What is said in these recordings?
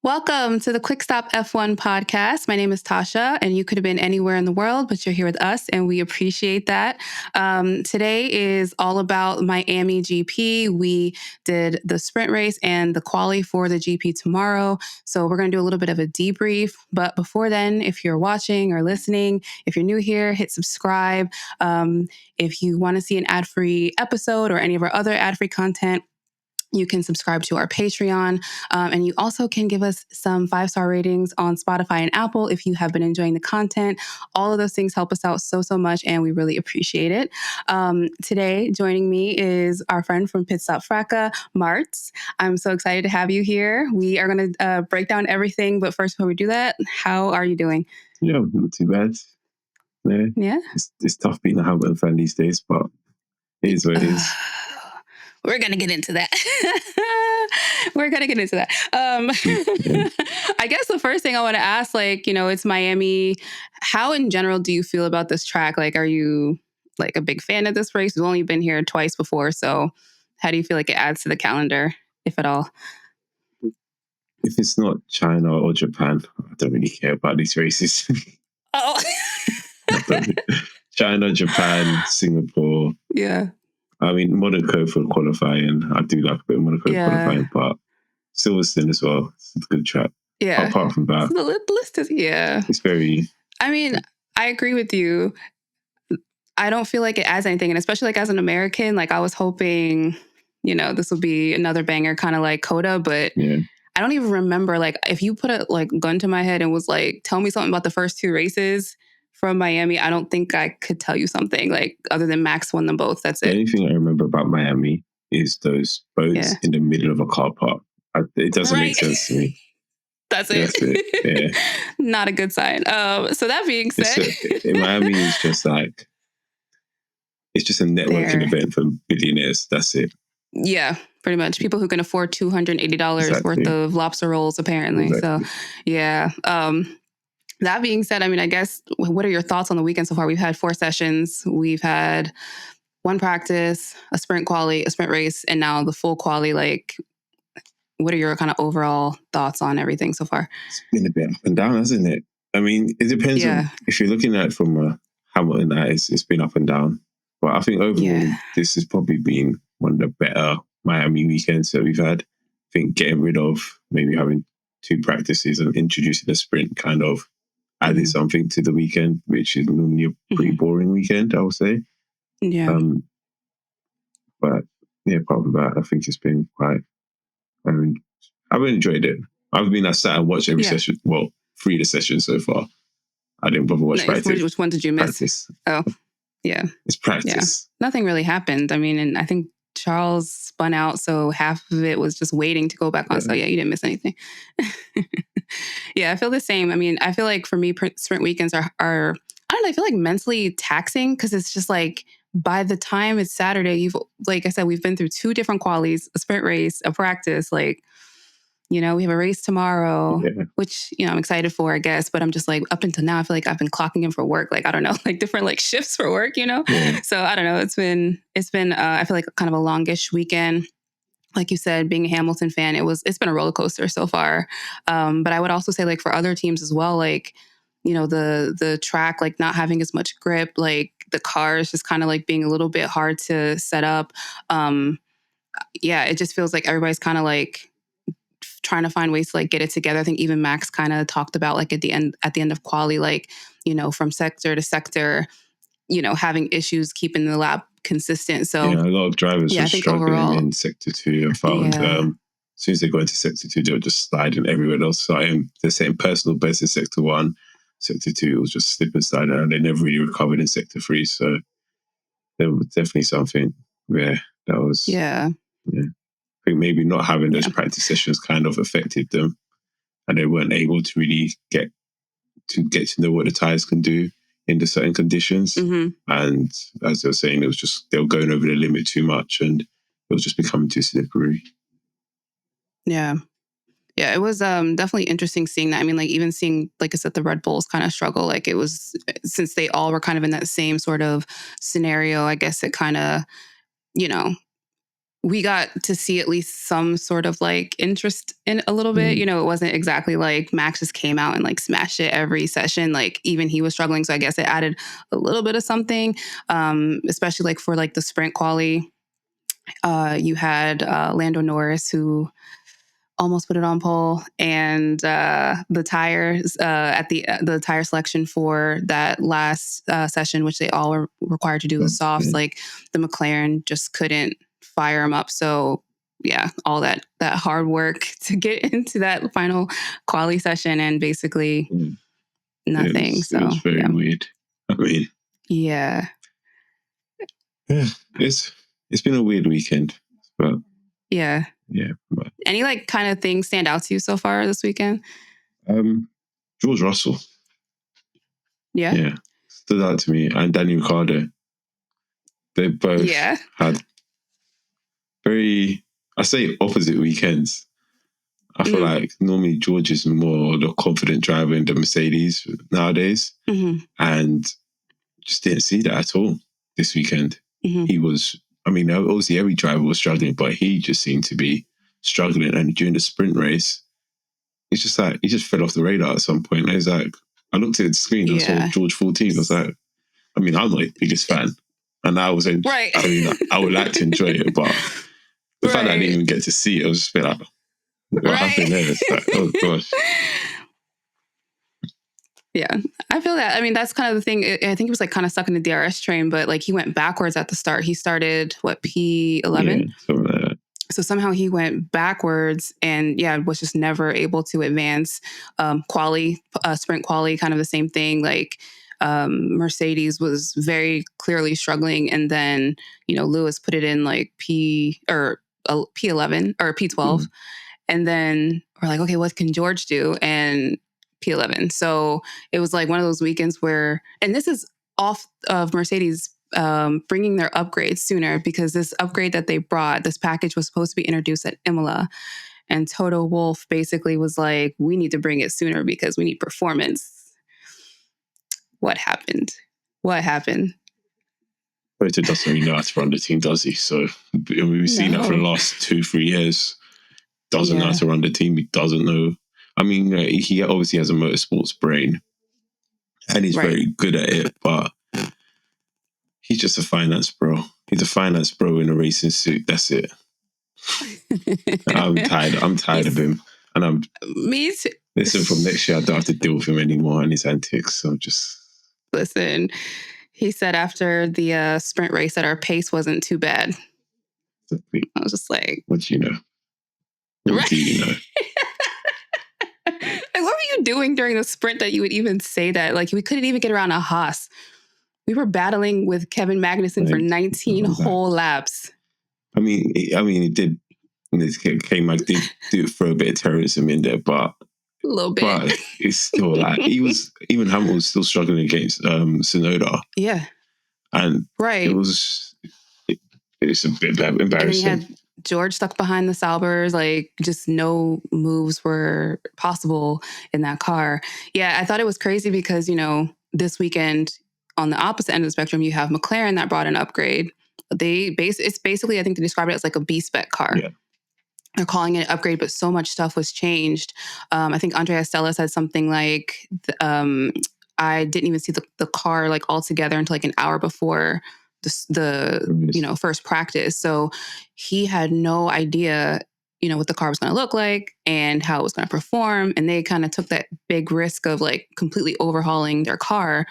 Welcome to the Quick Stop F1 podcast. My name is Tasha, and you could have been anywhere in the world, but you're here with us, and we appreciate that. Today is all about Miami GP. We did the sprint race and the quali for the GP tomorrow, so we're going to do a little bit of a debrief. But before then, if you're watching or listening, if you're new here, hit subscribe. If you want to see an ad-free episode or any of our other ad-free content, you can subscribe to our Patreon, and you also can give us some 5-star ratings on Spotify and Apple if you have been enjoying the content. All of those things help us out so much, and we really appreciate it. Today, joining me is our friend from Pitstop Fracas, Martz. I'm so excited to have you here. We are going to break down everything, but first, before we do that, how are you doing? Yeah, not too bad. Yeah? It's tough being a Hamilton fan these days, but it is what it is. We're going to get into that. I guess the first thing I want to ask, it's Miami. How in general do you feel about this track? Like, are you like a big fan of this race? We've only been here twice before. So how do you feel like it adds to the calendar, if at all? If it's not China or Japan, I don't really care about these races. Oh. China, Japan, Singapore. Yeah. I mean, Monaco for qualifying. I do like a bit of Monaco qualifying, but Silverstone as well. It's a good track. Yeah. Apart from that, the list is, it's very... I mean, I agree with you. I don't feel like it adds anything. And especially like as an American, like I was hoping, this would be another banger, kind of like Coda, but I don't even remember, like, if you put a gun to my head and was like, tell me something about the first two races from Miami, I don't think I could tell you something, like, other than Max won them both. That's it. The only thing I remember about Miami is those boats in the middle of a car park. It doesn't make sense to me. That's it. Yeah. Not a good sign. So that being said... in Miami, it's just a networking event for billionaires. That's it. Yeah, pretty much. People who can afford $280 worth of lobster rolls, apparently. Exactly. So, yeah. That being said, I mean, I guess, what are your thoughts on the weekend so far? We've had 4 sessions. We've had 1 practice, a sprint quali, a sprint race, and now the full quali. Like, what are your kind of overall thoughts on everything so far? It's been a bit up and down, hasn't it? I mean, it depends on if you're looking at it from a Hamilton, it's been up and down. But I think overall, this has probably been one of the better Miami weekends that we've had. I think getting rid of maybe having 2 practices and introducing a sprint kind of added something to the weekend, which is normally a pretty boring weekend, I would say. Yeah. But yeah, apart from that, I think it's been quite... I've enjoyed it. I sat and watched every session. Well, 3 of the sessions so far. I didn't bother watch practice. Which one did you miss? Practice. Oh, yeah. It's practice. Yeah. Nothing really happened. I mean, and I think Charles spun out, so half of it was just waiting to go back on. So yeah, you didn't miss anything. Yeah, I feel the same. I mean, I feel like for me, sprint weekends are I don't know, I feel like mentally taxing, because it's just like, by the time it's Saturday, like I said, we've been through 2 different qualies, a sprint race, a practice, like, we have a race tomorrow, which, I'm excited for, I guess. But I'm just like, up until now, I feel like I've been clocking in for work. Like, I don't know, like different like shifts for work, So I don't know. It's been, I feel like kind of a longish weekend. Like you said, being a Hamilton fan, it's been a roller coaster so far. But I would also say, like, for other teams as well, like, the track, like, not having as much grip, like the cars just kind of like being a little bit hard to set up. It just feels like everybody's kind of like trying to find ways to like get it together. I think even Max kind of talked about, like, at the end of quali, like, from sector to sector, having issues keeping the lap consistent. So a lot of drivers were struggling in sector 2. I found as soon as they go into sector 2, they were just sliding everywhere else. Starting the same personal best in sector 1, sector 2 was just slip and slide, and they never really recovered in sector 3. So there was definitely something where that was I think maybe not having those practice sessions kind of affected them, and they weren't able to really get to know what the tires can do in the certain conditions. And as they were saying, they were going over the limit too much, and it was just becoming too slippery. Yeah, it was definitely interesting seeing that. I mean, like, even seeing, like I said, the Red Bulls kind of struggle. Like, it was, since they all were kind of in that same sort of scenario, I guess it kind of, we got to see at least some sort of like interest in a little bit. You know, it wasn't exactly like Max just came out and like smashed it every session. Like even he was struggling. So I guess it added a little bit of something, especially like for like the sprint quali. You had Lando Norris, who almost put it on pole, and the tires at the tire selection for that last session, which they all were required to do the softs, like the McLaren just couldn't fire them up. So yeah, all that hard work to get into that final quali session and basically nothing. It was very weird. I mean, yeah, it's been a weird weekend, but yeah. But any like kind of things stand out to you so far this weekend? George Russell. Yeah, stood out to me, and Danny Ricciardo. They both had very, I say, opposite weekends. I feel like normally George is more the confident driver in the Mercedes nowadays, and just didn't see that at all this weekend. He was, I mean, obviously every driver was struggling, but he just seemed to be struggling. And during the sprint race, it's just like, he just fell off the radar at some point. I was like, I looked at the screen, I saw George 14. I was like, I mean, I'm not the biggest fan. And I was, I mean, I would like to enjoy it, but the fact that I didn't even get to see it, I was just a bit like, what happened there? It's like, oh gosh. Yeah, I feel that. I mean, that's kind of the thing. I think he was like kind of stuck in the DRS train, but like he went backwards at the start. He started, what, P11? Yeah, something like that. So somehow he went backwards and was just never able to advance. Sprint quali, kind of the same thing. Like Mercedes was very clearly struggling. And then, Lewis put it in like P11 or P12. And then we're like, okay, what can George do? And P11. So it was like one of those weekends where, and this is off of Mercedes bringing their upgrades sooner, because this upgrade that they brought, this package was supposed to be introduced at Imola. And Toto Wolff basically was like, we need to bring it sooner because we need performance. What happened? Toto doesn't really know how to run the team, does he? So we've seen that for the last 2-3 years. Doesn't know how to run the team. He doesn't know. I mean, he obviously has a motorsports brain and he's very good at it, but he's just a finance bro. He's a finance bro in a racing suit. That's it. I'm tired of him. And me too. Listen, from next year, I don't have to deal with him anymore and his antics. So listen. He said after the sprint race that our pace wasn't too bad. Exactly. I was just like, what do you know? What do you know? Like, what were you doing during the sprint that you would even say that? Like, we couldn't even get around a Haas. We were battling with Kevin Magnussen for 19 whole laps. I mean, it did. K-Mag did throw a bit of terrorism in there, but a little bit. But it's still like even Hamilton was still struggling against Tsunoda. Yeah, and it's a bit embarrassing. And he had George stuck behind the Saubers, like just no moves were possible in that car. Yeah, I thought it was crazy because, this weekend on the opposite end of the spectrum, you have McLaren that brought an upgrade. It's basically, I think they described it as like a B-spec car. Yeah. They're calling it an upgrade, but so much stuff was changed. I think Andrea Stella said something like, I didn't even see the car like all together until like an hour before the first practice. So he had no idea, what the car was going to look like and how it was going to perform. And they kind of took that big risk of like completely overhauling their car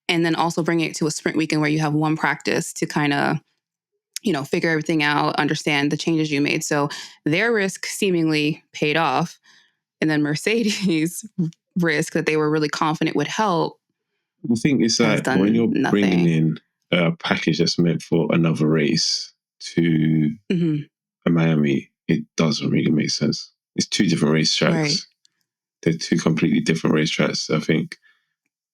and then also bringing it to a sprint weekend where you have one practice to kind of, figure everything out, understand the changes you made. So their risk seemingly paid off. And then Mercedes' risk that they were really confident would help. I think it's like when you're bringing in a package that's meant for another race to Miami, it doesn't really make sense. It's two different racetracks. Right. They're two completely different racetracks. I think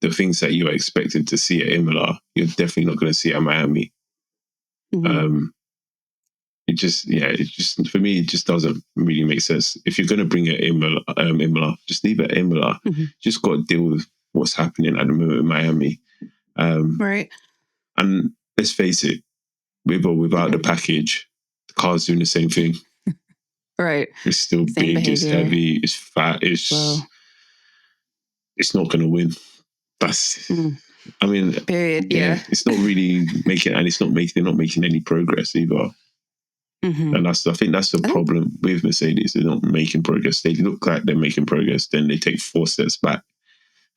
the things that you are expected to see at Imola, you're definitely not going to see at Miami. It just for me, it just doesn't really make sense. If you're going to bring it Imola, just leave it at Imola. Just got to deal with what's happening at the moment in Miami. Right. And let's face it, with or without the package, The car's doing the same thing. Right. It's still Same big, it's behavior. heavy, it's fat, it's not going to win. That's, I mean, period. Yeah. It's not really making, and they're not making any progress either. And I think that's the problem with Mercedes. They're not making progress. They look like they're making progress, then they take 4 steps back.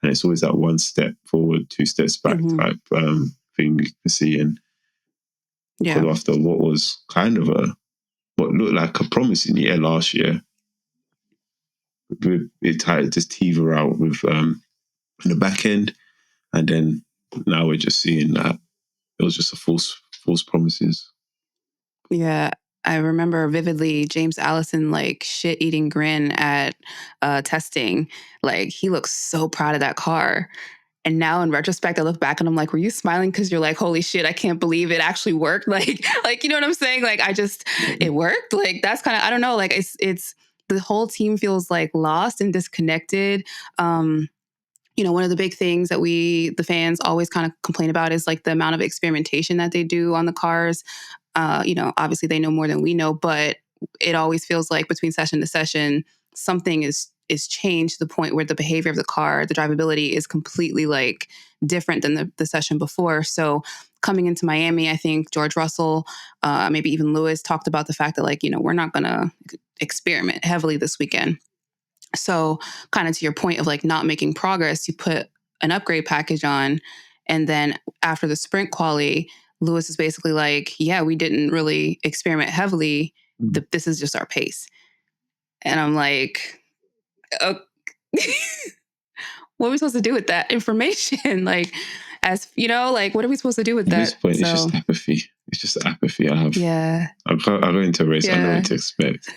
And it's always that 1 step forward, 2 steps back type thing you can see. And after what was kind of what looked like a promising year last year, it tried to teeter out with in the back end. And then now we're just seeing that it was just a false promises. Yeah. I remember vividly James Allison like shit-eating grin at testing. Like he looks so proud of that car. And now in retrospect, I look back and I'm like, were you smiling because you're like, holy shit, I can't believe it actually worked? Like you know what I'm saying? Like it worked. Like that's kind of, I don't know. Like it's the whole team feels like lost and disconnected. You know, one of the big things that the fans always kind of complain about is like the amount of experimentation that they do on the cars. You know, obviously they know more than we know, but it always feels like between session to session, something is changed to the point where the behavior of the car, the drivability is completely like different than the session before. So coming into Miami, I think George Russell, maybe even Lewis talked about the fact that like, you know, we're not going to experiment heavily this weekend. So kind of to your point of like not making progress, you put an upgrade package on. And then after the sprint quali, Lewis is basically like, yeah, we didn't really experiment heavily. This is just our pace. And I'm like, okay. What are we supposed to do with that information? Like, as you know, like, what are we supposed to do with that? At this point, it's just apathy. It's just apathy. I go into a race, I know what to expect.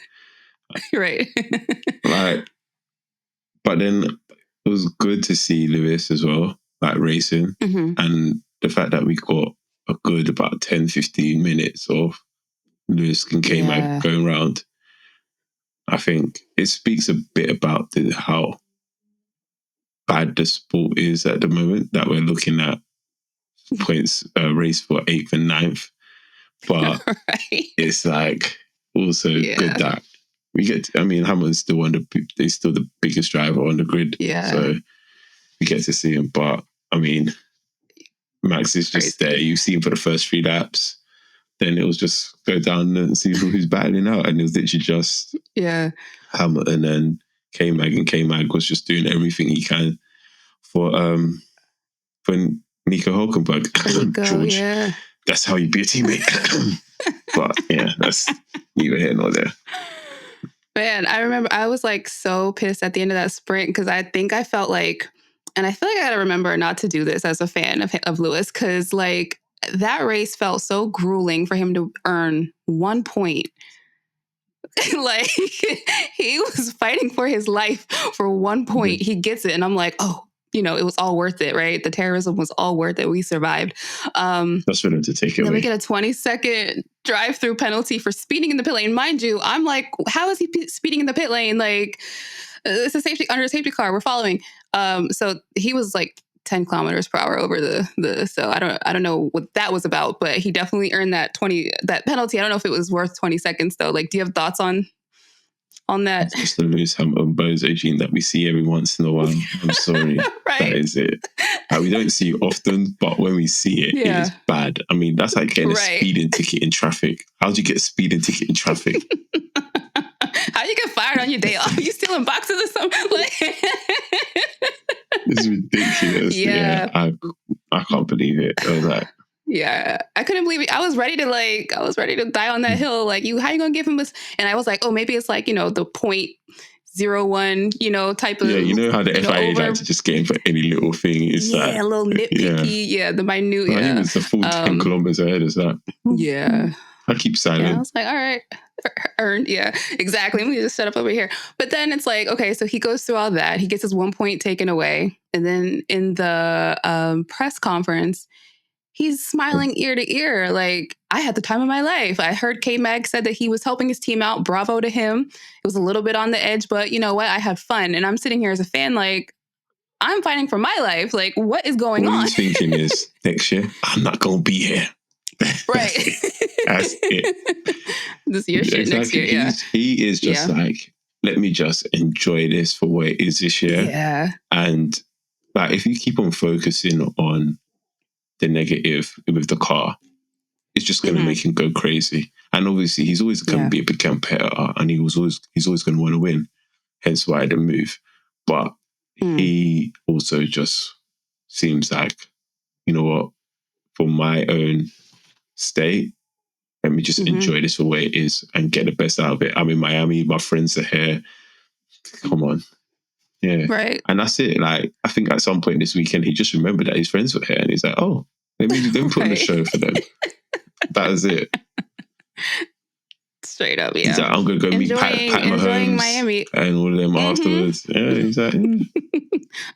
Right. But then it was good to see Lewis as well, like racing. And the fact that we got a good about 10, 15 minutes of Lewis and K-Mag going around, I think it speaks a bit about how bad the sport is at the moment, that we're looking at points race for 8th and 9th. But it's like also good that we get Hamilton's still he's still the biggest driver on the grid. So we get to see him. But I mean, Max is just there. You see him for the first 3 laps. Then it was just go down and see who's battling out. And it was literally just Hamilton and K-Mag. And K-Mag was just doing everything he can for Nico Hulkenberg. George, that's how you be a teammate. But yeah, that's neither here nor there. Man, I remember I was like so pissed at the end of that sprint because I think I felt like, and I feel like I got to remember not to do this as a fan of Lewis, because like that race felt so grueling for him to earn 1 point. Like he was fighting for his life for 1 point. He gets it. And I'm like, oh, you know, it was all worth it, right? The terrorism was all worth it. We survived. That's for them to take it away. Then we get a 20-second drive-through penalty for speeding in the pit lane. Mind you, I'm like, how is he speeding in the pit lane? Like, it's a safety car. We're following. So he was like 10 kilometers per hour over so I don't know what that was about, but he definitely earned that penalty. I don't know if it was worth 20 seconds though. Like, do you have thoughts on that? It's just the Lewis Hamilton bozo gene that we see every once in a while. I'm sorry. That is it. We don't see it often, but when we see it, it is bad. I mean, that's like getting a speeding ticket in traffic. How do you get a speeding ticket in traffic? How do you get fired on your day off? You stealing boxes or something? Like, it's ridiculous. Yeah. I can't believe it. I was like, I couldn't believe it. I was ready to die on that hill. Like, how you gonna give him this? And I was like, oh, maybe it's like, you know, the 0.01, you know, type of. Yeah, you know how the FIA like to just get in for any little thing. It's like a little nitpicky. The minute. I think it's the full 10 kilometers ahead. Is that? Yeah. I keep silent. I was like, all right, earned. Yeah, exactly. Let me just set up over here. But then it's like, okay, so he goes through all that. He gets his 1 point taken away. And then in the press conference, he's smiling ear to ear. Like, I had the time of my life. I heard K-Mag said that he was helping his team out. Bravo to him. It was a little bit on the edge, but you know what? I had fun. And I'm sitting here as a fan, like, I'm fighting for my life. Like, what is going on? What he's thinking is, next year, I'm not going to be here. Right. That's it. This year shit next year, yeah. He is just like, let me just enjoy this for what it is this year. Yeah. And like, if you keep on focusing on the negative with the car, it's just going to make him go crazy. And obviously, he's always going to be a big competitor, and he's always going to want to win. Hence why the move. But he also just seems like, you know what, for my own state, let me just enjoy this for the way it is and get the best out of it. I'm in Miami, my friends are here. Come on. Yeah. Right. And that's it. Like, I think at some point this weekend, he just remembered that his friends were here, and he's like, oh, let me put on a show for them. That is it. Straight up, yeah. He's like, I'm going to go meet Pat Mahomes Miami and all of them afterwards. Yeah, he's like, I'm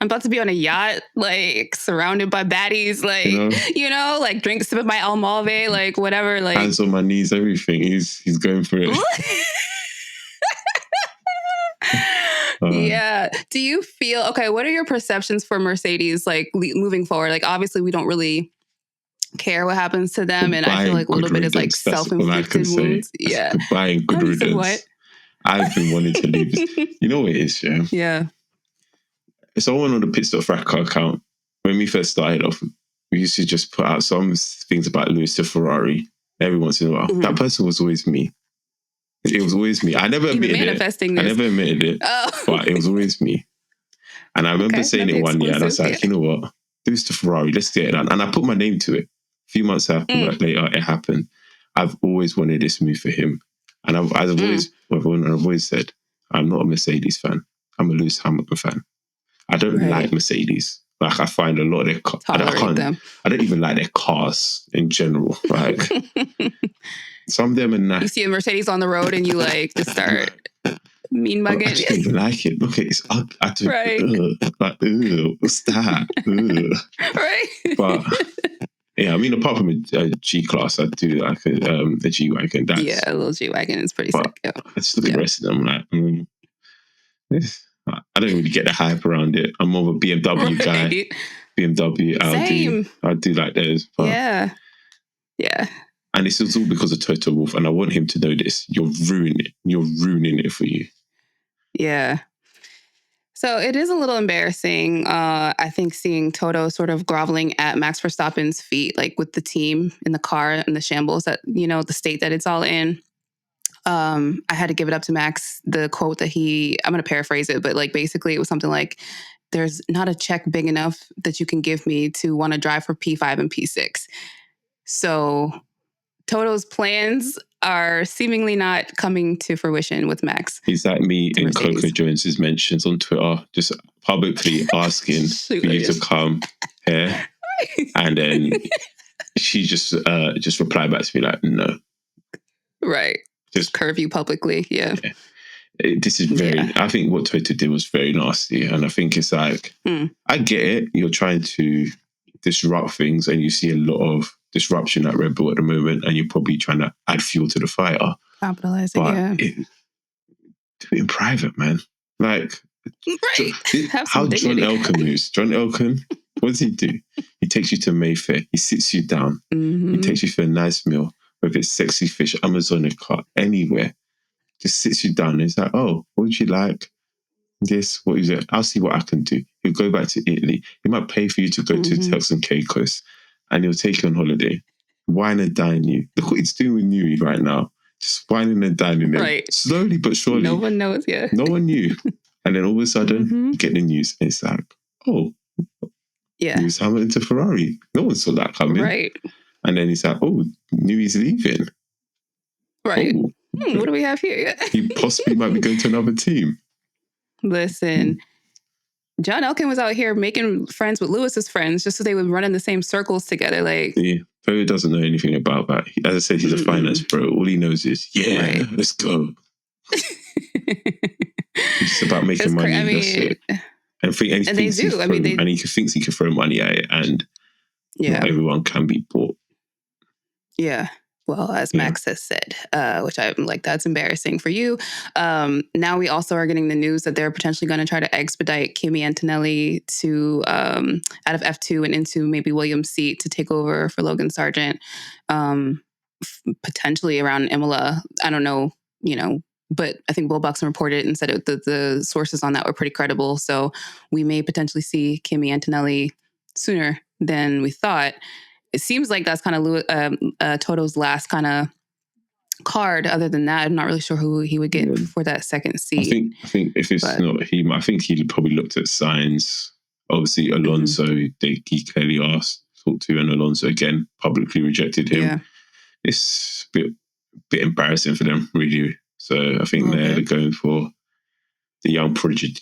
about to be on a yacht, like, surrounded by baddies, like, you know like, sipping my Almave, like, whatever. Like, hands on my knees, everything. He's going for it. Yeah. Do you feel, okay, what are your perceptions for Mercedes, like, moving forward? Like, obviously, we don't really care what happens to them, and I feel like a little bit is like self-inflicted wounds. Yeah. Goodbye and good riddance. What? I've been wanting to leave. You know what it is, yeah? Yeah. Someone on the Pitstop Fracas account, when we first started off, we used to just put out some things about Lewis to Ferrari every once in a while. That person was always me. It was always me. I never admitted it. I never admitted it, but it was always me. And I remember saying it one year, and I was like, you know what? Lewis to Ferrari, let's get it done. And I put my name to it. A few months after, later, it happened. I've always wanted this move for him. And I've always said, I'm not a Mercedes fan. I'm a Lewis Hamilton fan. I don't like Mercedes. Like, I find a lot of their cars. I don't even like their cars in general. Like, some of them are nice. You see a Mercedes on the road and you like just start mean mugging. I just don't even like it. Look, it's ugly. What's that? Right. But yeah, I mean, apart from a G-Class, I do like a G-Wagon. A little G-Wagon is pretty sick. Yeah. I just look at the rest of them like, I don't really get the hype around it. I'm more of a BMW guy. BMW, Audi. Same. I do like those. But yeah. And it's all because of Toto Wolff, and I want him to know this. You're ruining it. You're ruining it for you. Yeah. So it is a little embarrassing, I think, seeing Toto sort of groveling at Max Verstappen's feet, like with the team in the car and the shambles that, the state that it's all in. I had to give it up to Max, the quote that I'm going to paraphrase it, but like basically it was something like, there's not a check big enough that you can give me to want to drive for P5 and P6. So Toto's plans are seemingly not coming to fruition with Max. He's like me in Coco Jones's mentions on Twitter, just publicly asking for you to come here. And then she just replied back to me like, no. Right. Just curve you publicly. Yeah. This is I think what Toto did was very nasty. And I think it's like, I get it. You're trying to disrupt things, and you see a lot of disruption at Red Bull at the moment, and you're probably trying to add fuel to the fire. Capitalize it, do it in private, man. Like, how John Elkann moves. John Elkann, what does he do? He takes you to Mayfair. He sits you down. He takes you for a nice meal, whether it's Sexy Fish, Amazonica, anywhere. Just sits you down and he's like, oh, what would you like? This, what is it? I'll see what I can do. He'll go back to Italy. He might pay for you to go to Turks and Caicos, and he'll take you on holiday. Wine and dine you. Look what he's doing with Newey right now. Just wining and dining them. Right. Slowly but surely. No one knows yet. No one knew. And then all of a sudden, you get the news. And it's like, oh, Lewis Hamilton to Ferrari. No one saw that coming. Right. And then he's like, oh, Newey's leaving. Right. Oh, what do we have here? He possibly might be going to another team. Listen, John Elkann was out here making friends with Lewis's friends just so they would run in the same circles together. Like, Bo doesn't know anything about that. As I said, he's a finance bro. All he knows is, let's go. It's about making money. That's it. And they do. And he thinks he can throw money at it, and not everyone can be bought. Yeah. Well, as Max has said, which I'm like, that's embarrassing for you. Now we also are getting the news that they're potentially going to try to expedite Kimi Antonelli to out of F2 and into maybe Williams' seat to take over for Logan Sargent, potentially around Imola. I don't know, but I think Will Buxton reported and said the sources on that were pretty credible. So we may potentially see Kimi Antonelli sooner than we thought. It seems like that's kind of Toto's last kind of card. Other than that, I'm not really sure who he would get for that second seat. I think if it's not him, I think he probably looked at signs. Obviously, Alonso, he clearly talked to, and Alonso again publicly rejected him. Yeah. It's a bit embarrassing for them, really. So I think they're going for the young prodigy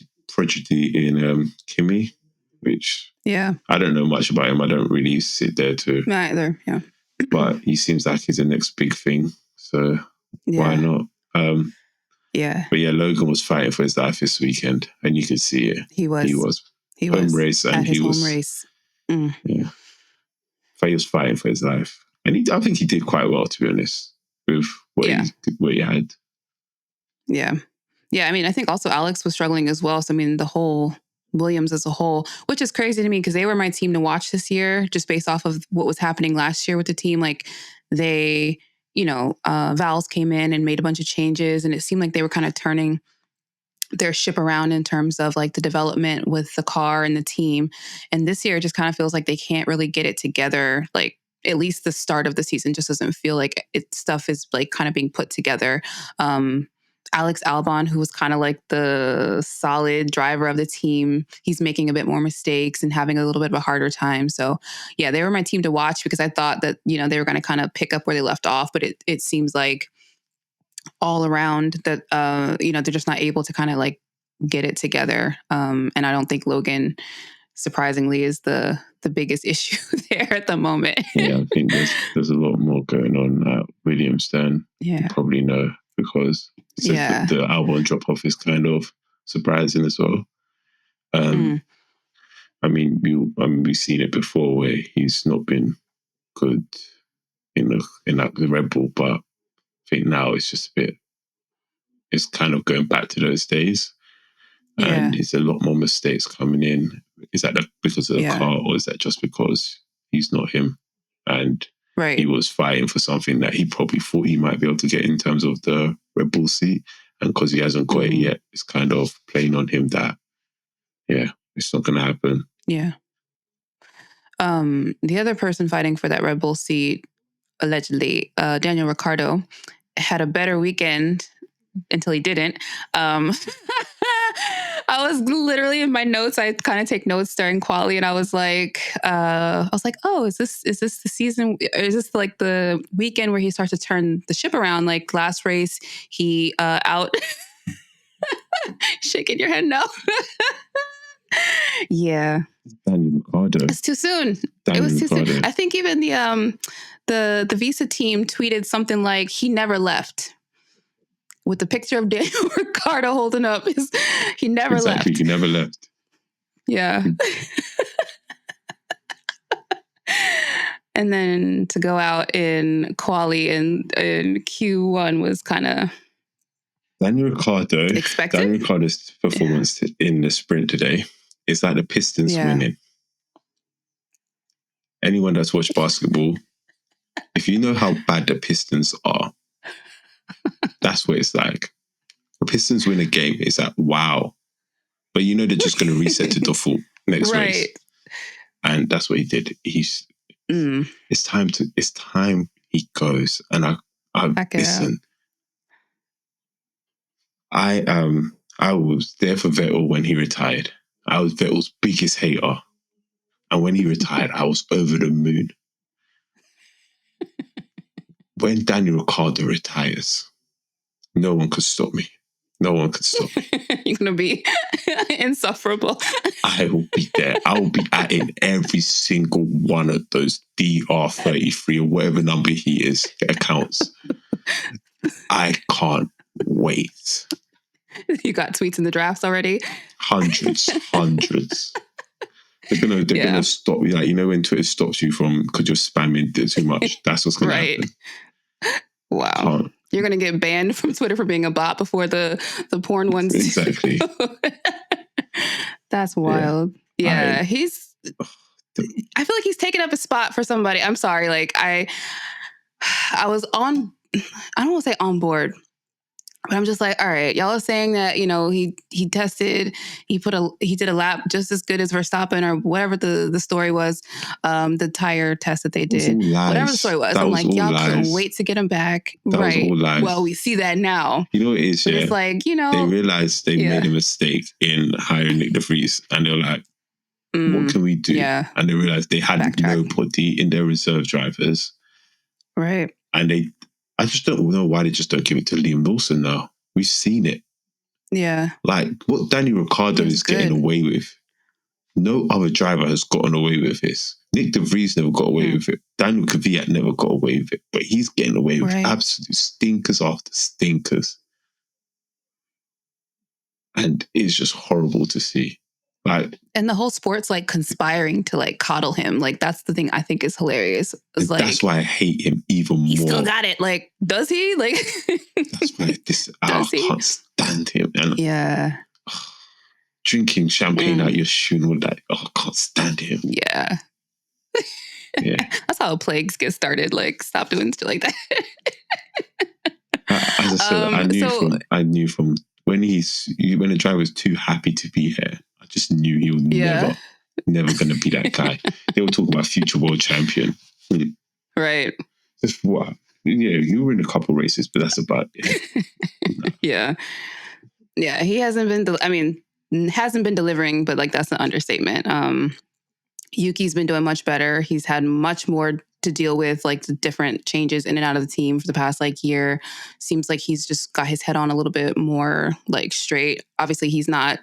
in Kimi, which I don't know much about him. I don't really sit there to either. Yeah, but he seems like he's the next big thing. So why not? But Logan was fighting for his life this weekend, and you could see it. He was home race, and he was home race. Yeah, he was fighting for his life, and I think he did quite well, to be honest, with what he had. Yeah. I mean, I think also Alex was struggling as well. So I mean, the whole Williams as a whole, which is crazy to me because they were my team to watch this year, just based off of what was happening last year with the team. Like they, Vals came in and made a bunch of changes, and it seemed like they were kind of turning their ship around in terms of like the development with the car and the team. And this year it just kind of feels like they can't really get it together. Like at least the start of the season just doesn't feel like stuff is like kind of being put together. Alex Albon, who was kind of like the solid driver of the team, he's making a bit more mistakes and having a little bit of a harder time. So yeah, they were my team to watch because I thought that, they were going to kind of pick up where they left off, but it seems like all around that, they're just not able to kind of like get it together. And I don't think Logan, surprisingly, is the biggest issue there at the moment. Yeah, I think there's a lot more going on at Williams than you probably know, because the Albon drop off is kind of surprising as well. I mean, we've seen it before where he's not been good in the Red Bull, but I think now it's just it's kind of going back to those days. And there's a lot more mistakes coming in. Is that because of the car, or is that just because he's not him? And he was fighting for something that he probably thought he might be able to get in terms of the Red Bull seat. And because he hasn't got it yet, it's kind of playing on him that, it's not going to happen. Yeah. The other person fighting for that Red Bull seat, allegedly, Daniel Ricciardo, had a better weekend until he didn't. I was literally in my notes. I kind of take notes during quali, and I was like, oh, is this the season? Is this like the weekend where he starts to turn the ship around? Like last race, he out shaking your head no. Yeah. Daniel Ricciardo. It's too soon. It was too soon. I think even the Visa team tweeted something like he never left, with the picture of Daniel Ricciardo holding up. He never left. He never left. Yeah. And then to go out in quali in Q1 was kind of Daniel Ricciardo's performance in the sprint today is like the Pistons winning. Anyone that's watched basketball, if you know how bad the Pistons are, that's what it's like. The Pistons win a game, it's like, wow. But they're just going to reset to default next race. And that's what he did. It's time he goes. And I listen. I was there for Vettel when he retired. I was Vettel's biggest hater. And when he retired, I was over the moon. When Daniel Ricciardo retires, no one could stop me. No one could stop me. You're going to be insufferable. I will be there. I will be in every single one of those DR33 or whatever number he is accounts. I can't wait. You got tweets in the drafts already? Hundreds. They're gonna stop you. Like, when Twitter stops you from because you're spamming too much. That's what's gonna happen. Wow. You're going to get banned from Twitter for being a bot before the porn ones. Exactly. That's wild. Yeah. I feel like he's taking up a spot for somebody. I'm sorry. Like I was on, I don't want to say on board, but I'm just like, all right, y'all are saying that, he tested, he did a lap just as good as Verstappen or whatever the story was, the tire test that they did, whatever the story was. I'm like, y'all couldn't wait to get him back. That was all lies. Well, we see that now. You know what it is, but it's like, they realized they made a mistake in hiring Nick de Vries, and they're like, what can we do? Yeah. And they realized they had nobody in their reserve drivers. Right. And I just don't know why they just don't give it to Liam Lawson now. We've seen it. Yeah. Like, what Danny Ricciardo is getting away with, no other driver has gotten away with this. Nick de Vries never got away with it. Daniel Kvyat never got away with it. But he's getting away with absolute stinkers after stinkers. And it's just horrible to see. Like, and the whole sport's like conspiring to like coddle him. Like, that's the thing I think is hilarious. It's like, that's why I hate him even more. He still got it. Like, does he? Like, that's why I can't stand him. And drinking champagne out your shoe and all that. I can't stand him. Yeah. Yeah. That's how plagues get started. Like, stop doing stuff like that. As I said, I knew from when the driver was too happy to be here, I just knew he was never going to be that guy. They were talking about future world champion. Right. Just what? Yeah, you were in a couple races, but that's about it. Yeah. Yeah, he hasn't been delivering, but like that's an understatement. Yuki's been doing much better. He's had much more to deal with, like the different changes in and out of the team for the past like year. Seems like he's just got his head on a little bit more like straight. Obviously, he's not,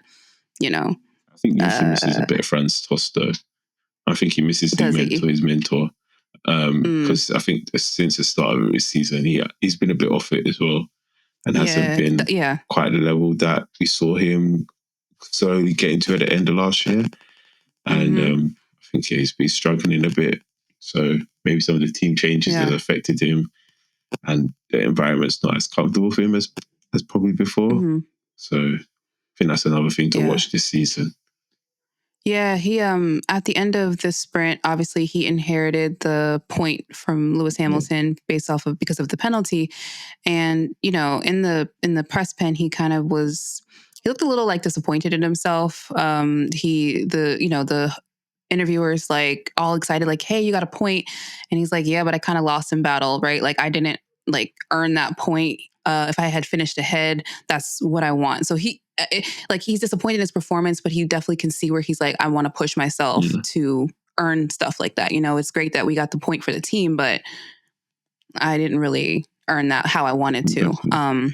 I think Yuki misses a bit of Franz Tost though. I think he misses his mentor. Because I think since the start of his season, he's been a bit off it as well. And hasn't been quite the level that we saw him slowly getting to at the end of last year. And I think he's been struggling a bit. So maybe some of the team changes have affected him, and the environment's not as comfortable for him as probably before. So I think that's another thing to watch this season. Yeah, he at the end of the sprint, obviously he inherited the point from Lewis Hamilton because of the penalty. And, in the press pen, he kind of he looked a little like disappointed in himself. The interviewers like all excited, like, hey, you got a point. And he's like, yeah, but I kind of lost in battle, right? Like I didn't like earn that point. If I had finished ahead, that's what I want. So he's disappointed in his performance, but he definitely can see where he's like, I want to push myself to earn stuff like that. It's great that we got the point for the team, but I didn't really earn that how I wanted to. I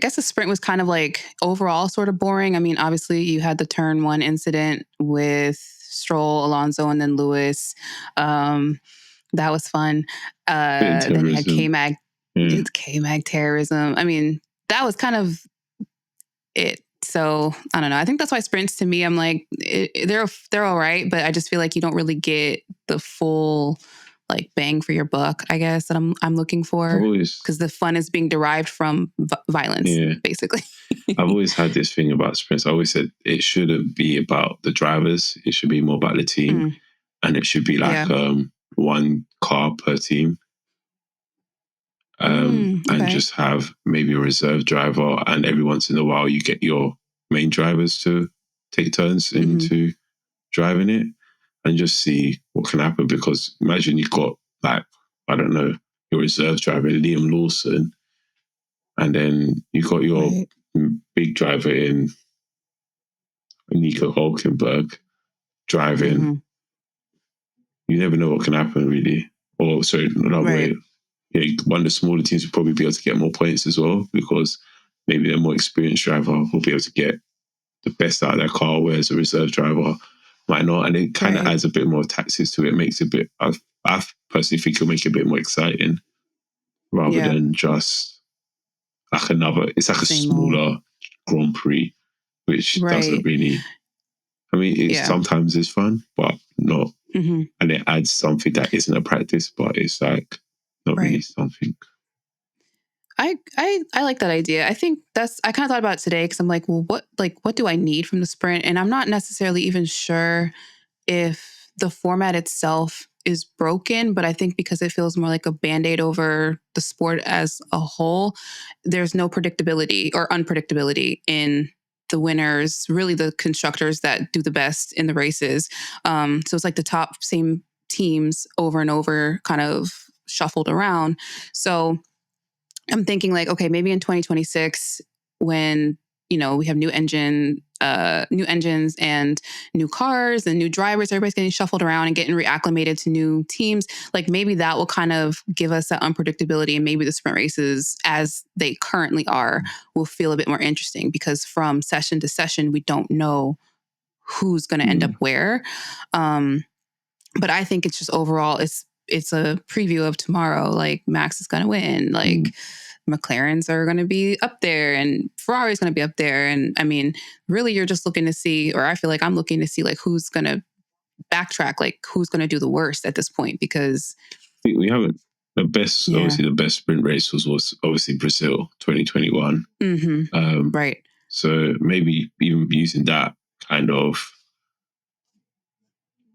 guess the sprint was kind of like overall sort of boring. I mean, obviously you had the turn 1 incident with Stroll, Alonso, and then Lewis. That was fun. Then you had K-Mag. It's K-Mag terrorism. I mean, that was kind of it. So I don't know. I think that's why sprints to me, I'm like, they're all right, but I just feel like you don't really get the full like bang for your buck, I guess, that I'm looking for, because the fun is being derived from violence, basically. I've always had this thing about sprints. I always said it shouldn't be about the drivers. It should be more about the team, and it should be like one car per team. And just have maybe a reserve driver, and every once in a while you get your main drivers to take turns into driving it, and just see what can happen. Because imagine you've got like, I don't know, your reserve driver, Liam Lawson, and then you've got your big driver in Nico Hulkenberg driving. You never know what can happen, really. Or sorry, another way. One of the smaller teams will probably be able to get more points as well, because maybe a more experienced driver will be able to get the best out of their car, whereas a reserve driver might not. And it kind of adds a bit more tactics to it. Makes it a bit, I personally think it'll make it a bit more exciting, rather than just like it's like a smaller Grand Prix, which doesn't really, I mean, it sometimes is fun, but not. And it adds something that isn't a practice, but it's like not really something. I like that idea. I think I kind of thought about it today because I'm like, well, what do I need from the sprint? And I'm not necessarily even sure if the format itself is broken, but I think because it feels more like a Band-Aid over the sport as a whole, there's no predictability or unpredictability in the winners, really the constructors that do the best in the races. So it's like the top same teams over and over kind of shuffled around. So I'm thinking like, okay, maybe in 2026 when, we have new engines and new cars and new drivers, everybody's getting shuffled around and getting reacclimated to new teams. Like maybe that will kind of give us that unpredictability, and maybe the sprint races as they currently are will feel a bit more interesting because from session to session, we don't know who's going to end up where. But I think it's just overall, it's a preview of tomorrow. Like Max is going to win. Like McLarens are going to be up there and Ferrari's going to be up there. And I mean, really, you're just looking to see, or I feel like I'm looking to see like who's going to backtrack, like who's going to do the worst at this point, because I think we haven't. Obviously, the best sprint race was obviously Brazil 2021. Right. So maybe even using that kind of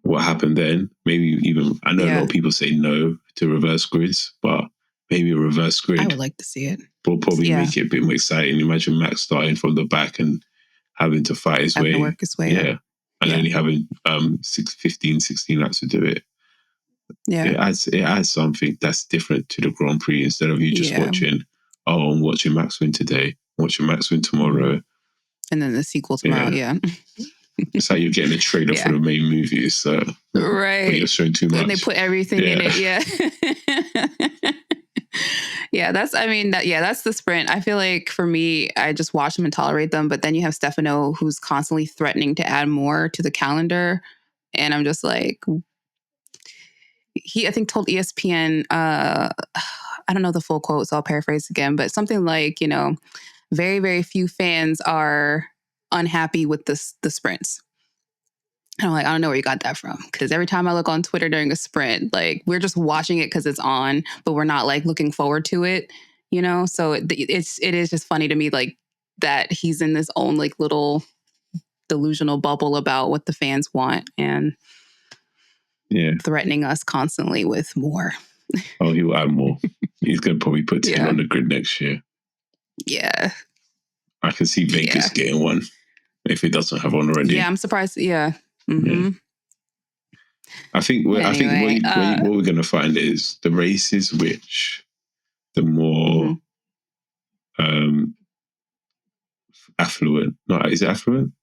what happened then, maybe even, I know a lot of people say no to reverse grids, but maybe a reverse grid. I would like to see it. Will probably make it a bit more exciting. Imagine Max starting from the back and having to fight his way. Work his way. Yeah. And only having 16 laps to do it. Yeah. It adds something that's different to the Grand Prix instead of you just watching, I'm watching Max win today, watching Max win tomorrow. And then the sequel tomorrow, It's like you're getting a trailer for the main movie. So right. But you're showing too much. And they put everything in it. Yeah. That's the sprint. I feel like for me, I just watch them and tolerate them. But then you have Stefano who's constantly threatening to add more to the calendar. And I'm just like, I think told ESPN, I don't know the full quote, so I'll paraphrase again, but something like, very, very few fans are unhappy with the sprints. And I'm like, I don't know where you got that from. Because every time I look on Twitter during a sprint, like we're just watching it because it's on, but we're not like looking forward to it, So it is just funny to me, like that he's in this own like little delusional bubble about what the fans want and threatening us constantly with more. Oh, he'll add more. He's going to probably put 10 on the grid next year. Yeah. I can see Vegas getting one if he doesn't have one already. Yeah, I'm surprised. Yeah. Mm-hmm. I think what we're going to find is the races which the more affluent. No, is it affluent?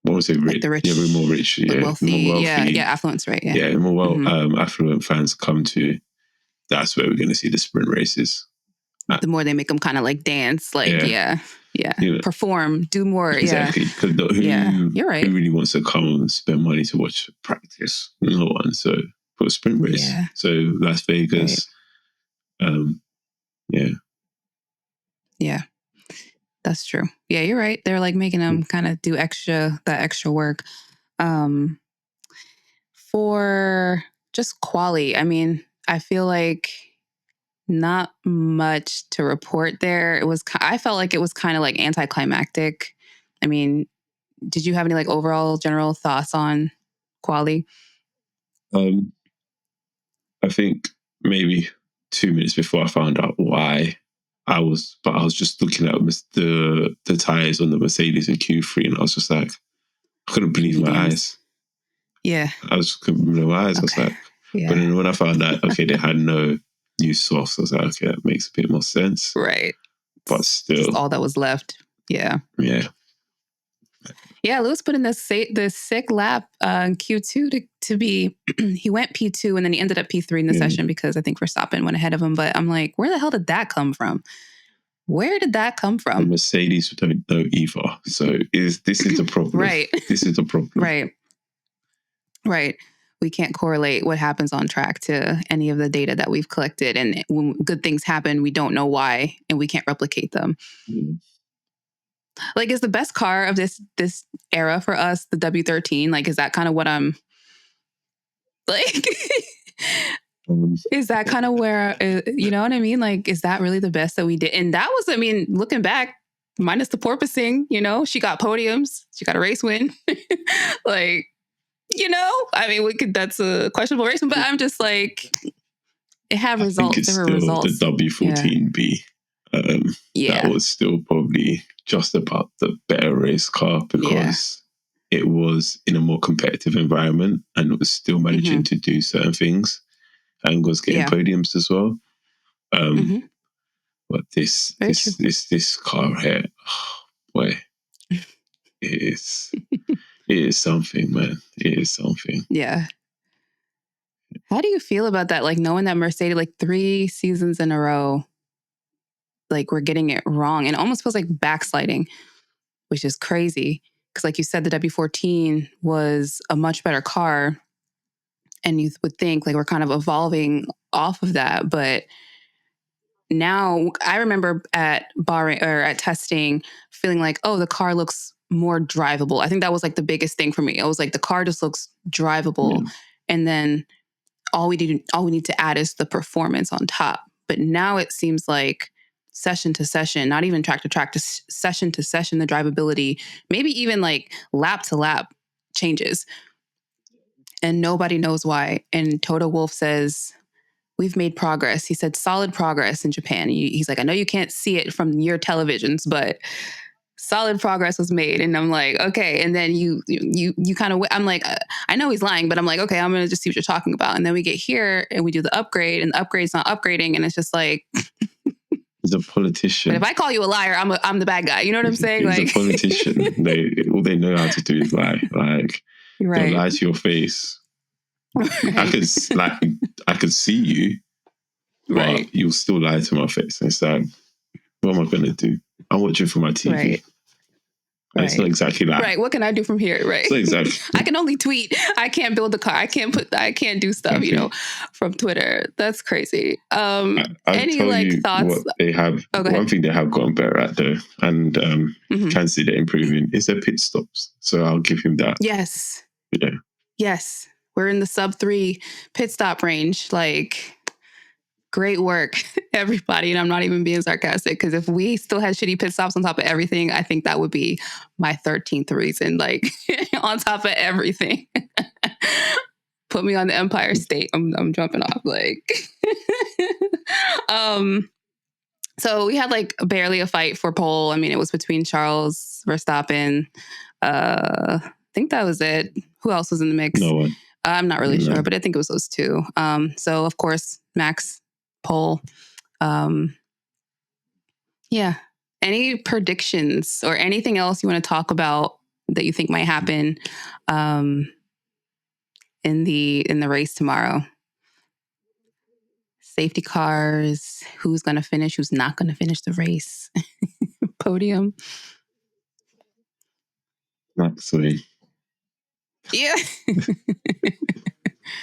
What was it? Rich? Like the rich, we're more rich. The wealthy. More wealthy. Yeah, affluence, right? Yeah, the more affluent fans come to. That's where we're going to see the sprint races. The more they make them kind of like dance, like perform, do more. Exactly. Because you're right. Who really wants to come and spend money to watch practice? No one. So for a sprint race. Yeah. So Las Vegas. Right. Yeah. That's true. Yeah, you're right. They're like making them kind of do that extra work. For just quali, I mean, I feel like not much to report there. I felt like it was kind of like anticlimactic. I mean, did you have any like overall general thoughts on quali? I think maybe 2 minutes before I found out why I was just looking at the tires on the Mercedes in Q3, and I was just like, I couldn't believe my eyes. Yeah, I couldn't believe my eyes. Okay. I was like, but then when I found out, they had no new softs, I was like, okay, that makes a bit more sense. Right. But still, just all that was left. Yeah. Yeah. Yeah, Lewis put in the sick lap in Q2 to be, he went P2 and then he ended up P3 in the session because I think Verstappen went ahead of him. But I'm like, where the hell did that come from? Where did that come from? The Mercedes don't know either. So this is the problem. Right. This is the problem. Right. We can't correlate what happens on track to any of the data that we've collected. And when good things happen, we don't know why and we can't replicate them. Like, is the best car of this era for us the W13? Like, is that kind of what I'm like? Is that kind of where, you know what I mean? Like, is that really the best that we did? And that was, I mean, looking back, minus the porpoising, you know, she got podiums, she got a race win. Like, you know, I mean, that's a questionable race, but I'm just like, it had results. I think it's still results. The W14B. That was still probably just about the better race car because it was in a more competitive environment and it was still managing to do certain things and was getting podiums as well. But this car here, oh, boy, it is something, man. It is something. Yeah. How do you feel about that? Like knowing that Mercedes, like 3 seasons in a row, like we're getting it wrong, and it almost feels like backsliding, which is crazy. Because like you said, the W14 was a much better car. And you would think like we're kind of evolving off of that. But now I remember at Bahrain or at testing feeling like, oh, the car looks more drivable. I think that was like the biggest thing for me. It was like the car just looks drivable. And then all we need to add is the performance on top. But now it seems like session to session, not even track to track, to session to session, the drivability, maybe even like lap to lap changes. And nobody knows why. And Toto Wolff says, we've made progress. He said solid progress in Japan. He's like, I know you can't see it from your televisions, but solid progress was made. And I'm like, okay. And then you kind of, I'm like, I know he's lying, but I'm like, okay, I'm going to just see what you're talking about. And then we get here and we do the upgrade and the upgrade's not upgrading. And it's just like, he's a politician. But if I call you a liar, I'm the bad guy. You know what I'm saying? He's a politician. All they know how to do is lie. Like, they'll lie to your face. I could see you, but you'll still lie to my face. And it's like, what am I going to do? I'm watching from my TV. It's not exactly that. Right. What can I do from here? Right. It's not exactly. I can only tweet. I can't build the car. I can't do stuff, you know, from Twitter. That's crazy. Any like thoughts? What they have, one thing they have gotten better at though, and can see they're improving, is their pit stops. So I'll give him that. Yes. You know. Yes. We're in the sub-3 pit stop range. Like, great work, everybody. And I'm not even being sarcastic, because if we still had shitty pit stops on top of everything, I think that would be my 13th reason, like on top of everything. Put me on the Empire State. I'm jumping off. Like, so we had like barely a fight for pole. I mean, it was between Charles, Verstappen. I think that was it. Who else was in the mix? No one. I'm not really sure, but I think it was those two. So of course, Max, pole. Yeah. Any predictions or anything else you want to talk about that you think might happen in the race tomorrow? Safety cars, who's going to finish, who's not going to finish the race, podium. Max win. Yeah.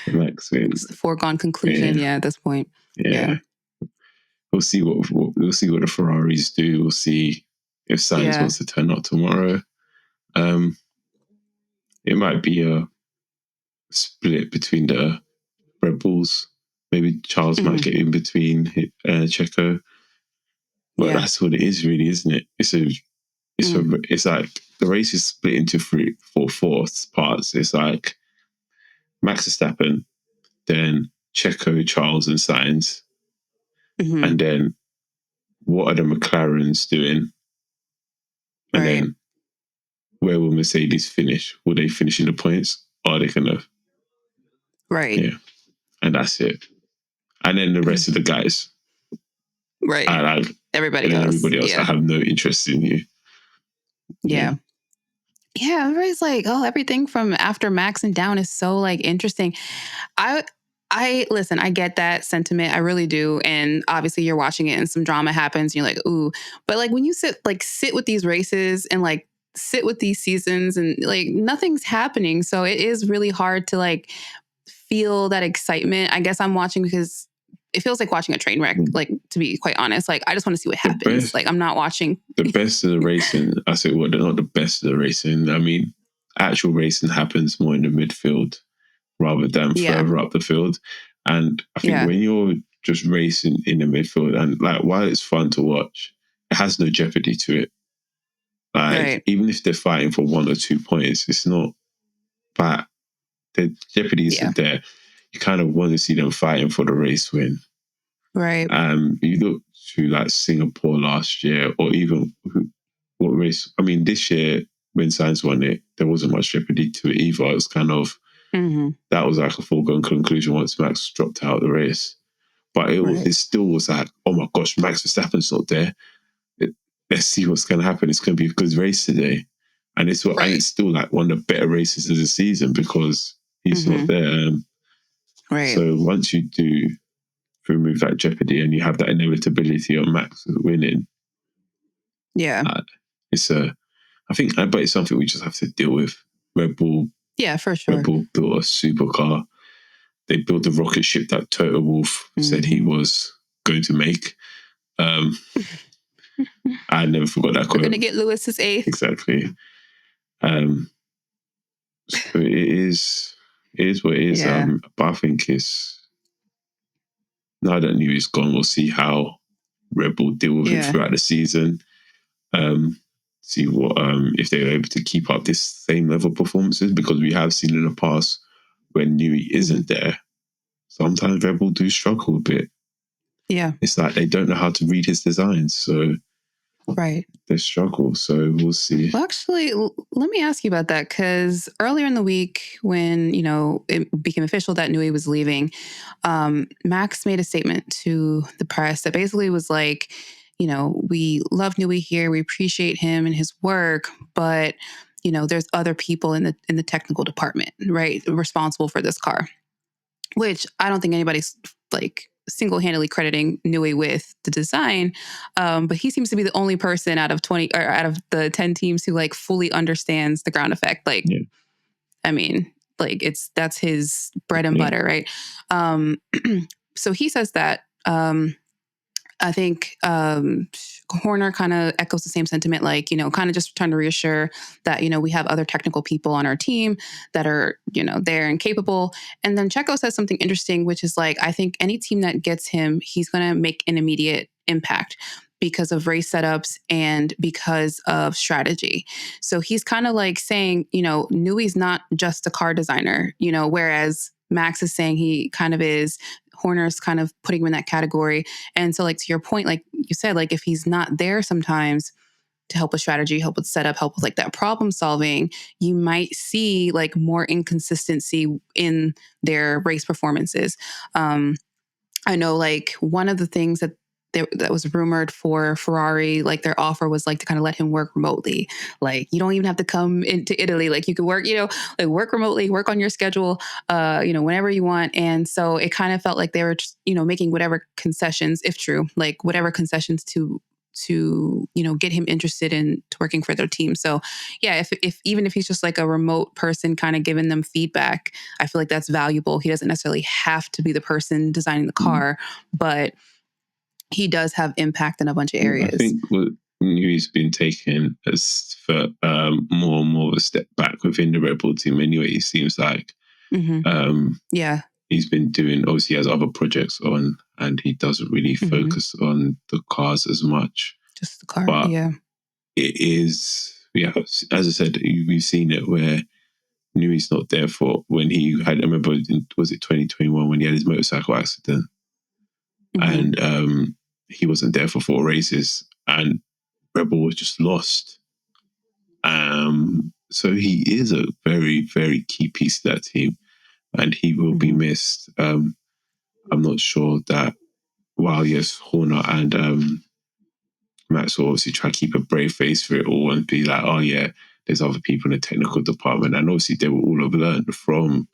Max win. It's the foregone conclusion. Yeah, at this point. Yeah. We'll see what the Ferraris do. We'll see if Sainz wants to turn up tomorrow. It might be a split between the Red Bulls. Maybe Charles might get in between Checo. But that's what it is, really, isn't it? It's like the race is split into 4 parts. It's like Max Verstappen, then Checo, Charles, and Sainz. And then what are the McLarens doing? And then where will Mercedes finish? Will they finish in the points? Or are they going to... Right. Yeah. And that's it. And then the rest of the guys. Right. Everybody else. I have no interest in you. Yeah. Yeah, everybody's like, oh, everything from after Max and down is so like interesting. I listen, I get that sentiment. I really do. And obviously you're watching it and some drama happens and you're like, ooh. But like when you sit with these races and like sit with these seasons and like nothing's happening. So it is really hard to like feel that excitement. I guess I'm watching because it feels like watching a train wreck, like, to be quite honest. Like, I just want to see what happens. Like, I'm not watching. The best of the racing, I say, well, they're not the best of the racing. I mean, actual racing happens more in the midfield rather than further up the field. And I think when you're just racing in the midfield, and like while it's fun to watch, it has no jeopardy to it. Like even if they're fighting for 1 or 2 points, it's not that the jeopardy isn't there. You kind of want to see them fighting for the race win. Right. You look to like Singapore last year, or even what race? I mean, this year when Sainz won it, there wasn't much jeopardy to it either. It was kind of that was like a foregone conclusion once Max dropped out of the race. But it still was like, oh my gosh, Max Verstappen's not there. Let's see what's going to happen. It's going to be a good race today. And it's still like one of the better races of the season because he's not there. So once you do remove that jeopardy and you have that inevitability of Max winning, it's something we just have to deal with. Red Bull, for sure. Red Bull built a supercar. They built the rocket ship that Toto Wolff said he was going to make. I never forgot that quote. We're going to get Lewis's 8th. Exactly. So it is what it is. But I think now that Newey's gone, we'll see how Red Bull deal with it throughout the season. See what if they're able to keep up this same level of performances, because we have seen in the past when Newey isn't there, sometimes Red Bull do struggle a bit. Yeah. It's like they don't know how to read his designs, so they struggle. So we'll see. Well, actually, let me ask you about that, because earlier in the week when, it became official that Newey was leaving, Max made a statement to the press that basically was like, we love Newey here, we appreciate him and his work, but there's other people in the technical department, right, responsible for this car. Which I don't think anybody's like single-handedly crediting Newey with the design, but he seems to be the only person out of the 10 teams who like fully understands the ground effect. Like, I mean, like that's his bread and butter, right? So he says that. I think Horner kind of echoes the same sentiment, like, kind of just trying to reassure that, we have other technical people on our team that are, there and capable. And then Checo says something interesting, which is like, I think any team that gets him, he's going to make an immediate impact because of race setups and because of strategy. So he's kind of like saying, Newey's not just a car designer, whereas Max is saying he kind of is. Horner's kind of putting him in that category. And so, like, to your point, like you said, like if he's not there sometimes to help with strategy, help with setup, help with like that problem solving, you might see like more inconsistency in their race performances. I know like one of the things that was rumored for Ferrari, like their offer was like to kind of let him work remotely. Like you don't even have to come into Italy. Like you could work, like work remotely, work on your schedule, whenever you want. And so it kind of felt like they were, just, making whatever concessions, if true, like whatever concessions to get him interested in working for their team. So yeah, if even if he's just like a remote person kind of giving them feedback, I feel like that's valuable. He doesn't necessarily have to be the person designing the car, but he does have impact in a bunch of areas. I think what Newey's been taken as for more and more of a step back within the Red Bull team anyway, it seems like. He's been doing, obviously he has other projects on, and he doesn't really focus on the cars as much. Just the car, but it is, as I said, we've seen it where Newey's not there for when he had, I remember, was it 2021 when he had his motorcycle accident? And he wasn't there for 4 races, and Red Bull was just lost. So he is a very, very key piece of that team, and he will be missed. I'm not sure that while yes, Horner and Max will obviously try to keep a brave face for it all and be like, oh yeah, there's other people in the technical department, and obviously they will all have learned from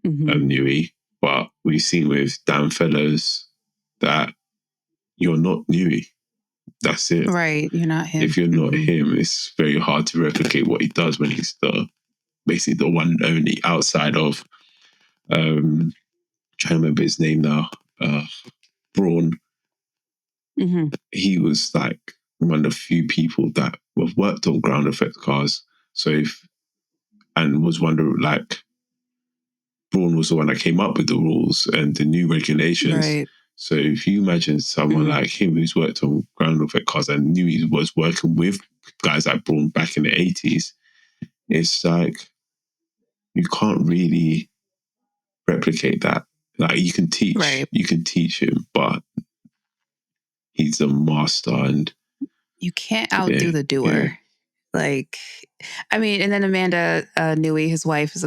Newey. But we've seen with Dan Fellows that you're not Newey. That's it. Right, you're not him. If you're not him, it's very hard to replicate what he does when he's basically the one and only outside of trying to remember his name now. Braun. He was like one of the few people that have worked on ground effect cars. So and was one of like Braun was the one that came up with the rules and the new regulations. Right. So if you imagine someone like him who's worked on ground effect cars and knew he was working with guys like Braun back in the 80s, it's like you can't really replicate that. Like you can teach him, but he's a master, and you can't outdo the doer. Yeah. Like, I mean, and then Amanda Newey, his wife, is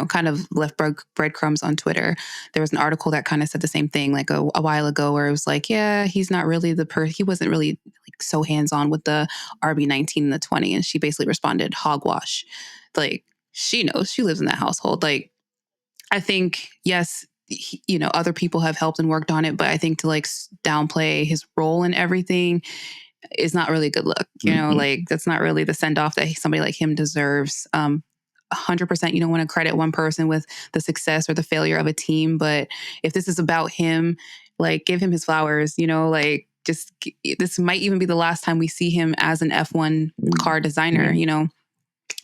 kind of left breadcrumbs on Twitter. There was an article that kind of said the same thing, like a while ago, where it was like, yeah, he's not really he wasn't really like so hands-on with the RB19 and the 20. And she basically responded, hogwash. Like, she knows, she lives in that household. Like, I think, yes, other people have helped and worked on it, but I think to like downplay his role in everything is not really a good look. Like that's not really the send off that somebody like him deserves. 100%, you don't want to credit one person with the success or the failure of a team, but if this is about him, like give him his flowers. Like just this might even be the last time we see him as an F1 car designer.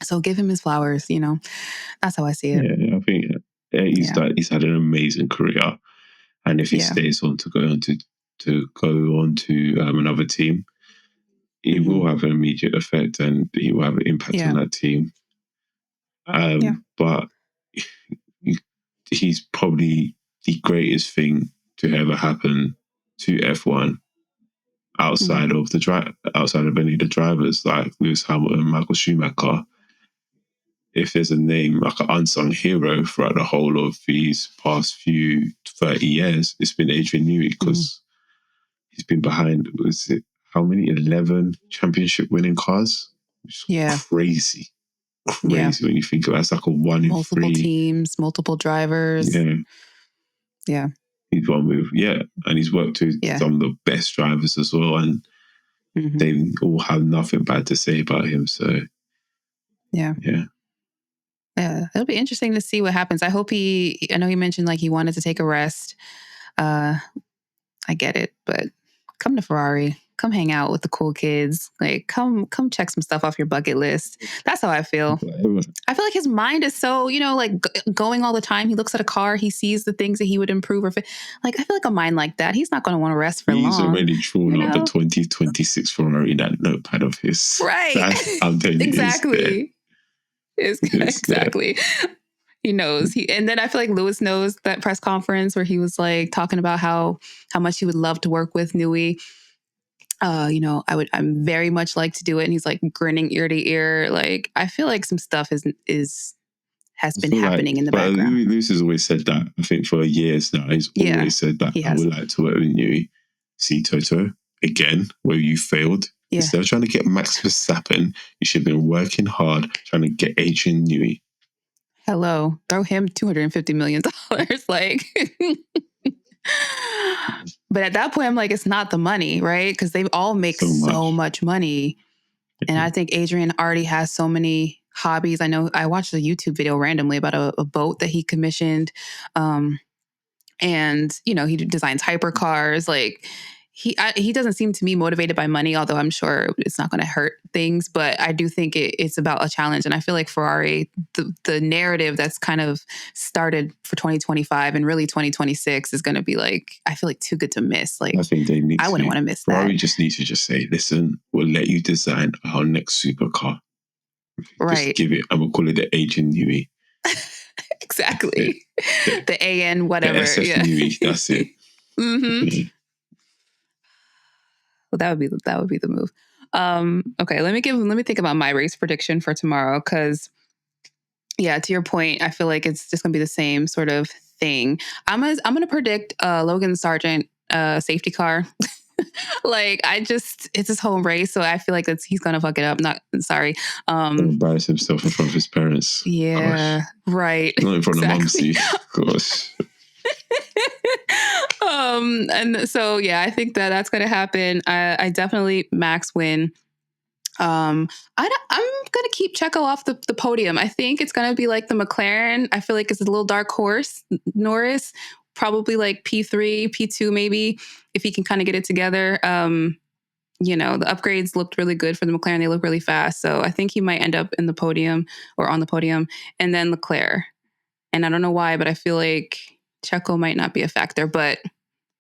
So give him his flowers. That's how I see it. Yeah, I think he's had an amazing career, and if he stays on to go on to another team, it will have an immediate effect, and he will have an impact on that team. But he's probably the greatest thing to ever happen to F1 outside of outside of any of the drivers like Lewis Hamilton and Michael Schumacher. If there's a name like an unsung hero throughout the whole of these past 30 years, it's been Adrian Newey, because he's been behind, how many? 11 championship winning cars? Which is crazy when you think about it. It's like a 1 in 3. Multiple teams, multiple drivers. Yeah. He's one with, and he's worked with some of the best drivers as well, and they all have nothing bad to say about him. So, yeah, it'll be interesting to see what happens. I know he mentioned like he wanted to take a rest. I get it, but come to Ferrari, come hang out with the cool kids. Like come check some stuff off your bucket list. That's how I feel. I feel like his mind is so, like going all the time. He looks at a car, he sees the things that he would improve like, I feel like a mind like that, he's not going to want to rest for long. He's already drawn up the 2026 Ferrari, that notepad of his. Right. I'm telling you, exactly. Exactly. He knows. And then I feel like Lewis knows that press conference where he was like talking about how much he would love to work with Newey. I'm very much like to do it. And he's like grinning ear to ear. Like, I feel like some stuff has been happening in the background. Lewis has always said that, I think, for years now. He's always said that. I would like to work with Newey. See, Toto, again, where you failed. Instead of trying to get Max Verstappen, you should have been working hard trying to get Adrian Newey. Hello, throw him $250 million. Like, but at that point, I'm like, it's not the money, right? Because they all make so much money. And I think Adrian already has so many hobbies. I know I watched a YouTube video randomly about a boat that he commissioned. And, he designs hypercars. Like, he doesn't seem to me motivated by money, although I'm sure it's not going to hurt things. But I do think it's about a challenge. And I feel like Ferrari, the narrative that's kind of started for 2025 and really 2026 is going to be like, I feel like too good to miss. Like, I think I wouldn't want to miss that. Ferrari just needs to say, listen, we'll let you design our next supercar. Right. Just give it, and we'll call it the Adrian Newey. Exactly. The AN whatever. The SF Newey, that's it. Mm-hmm. Well, that would be the move. Okay, let me think about my race prediction for tomorrow, because to your point, I feel like it's just gonna be the same sort of thing. I'm gonna predict Logan Sargent safety car. Like, it's his home race, so I feel like he's gonna fuck it up. Sorry. Embarrass himself in front of his parents. Yeah. Gosh. Right. Not in front of Mumsy. Gosh. And so, I think that's going to happen. I definitely Max win. I'm going to keep Checo off the podium. I think it's going to be like the McLaren. I feel like it's a little dark horse. Norris, probably like P3, P2, maybe, if he can kind of get it together. The upgrades looked really good for the McLaren. They look really fast. So I think he might end up in the podium or on the podium. And then Leclerc. And I don't know why, but I feel like Checo might not be a factor, but I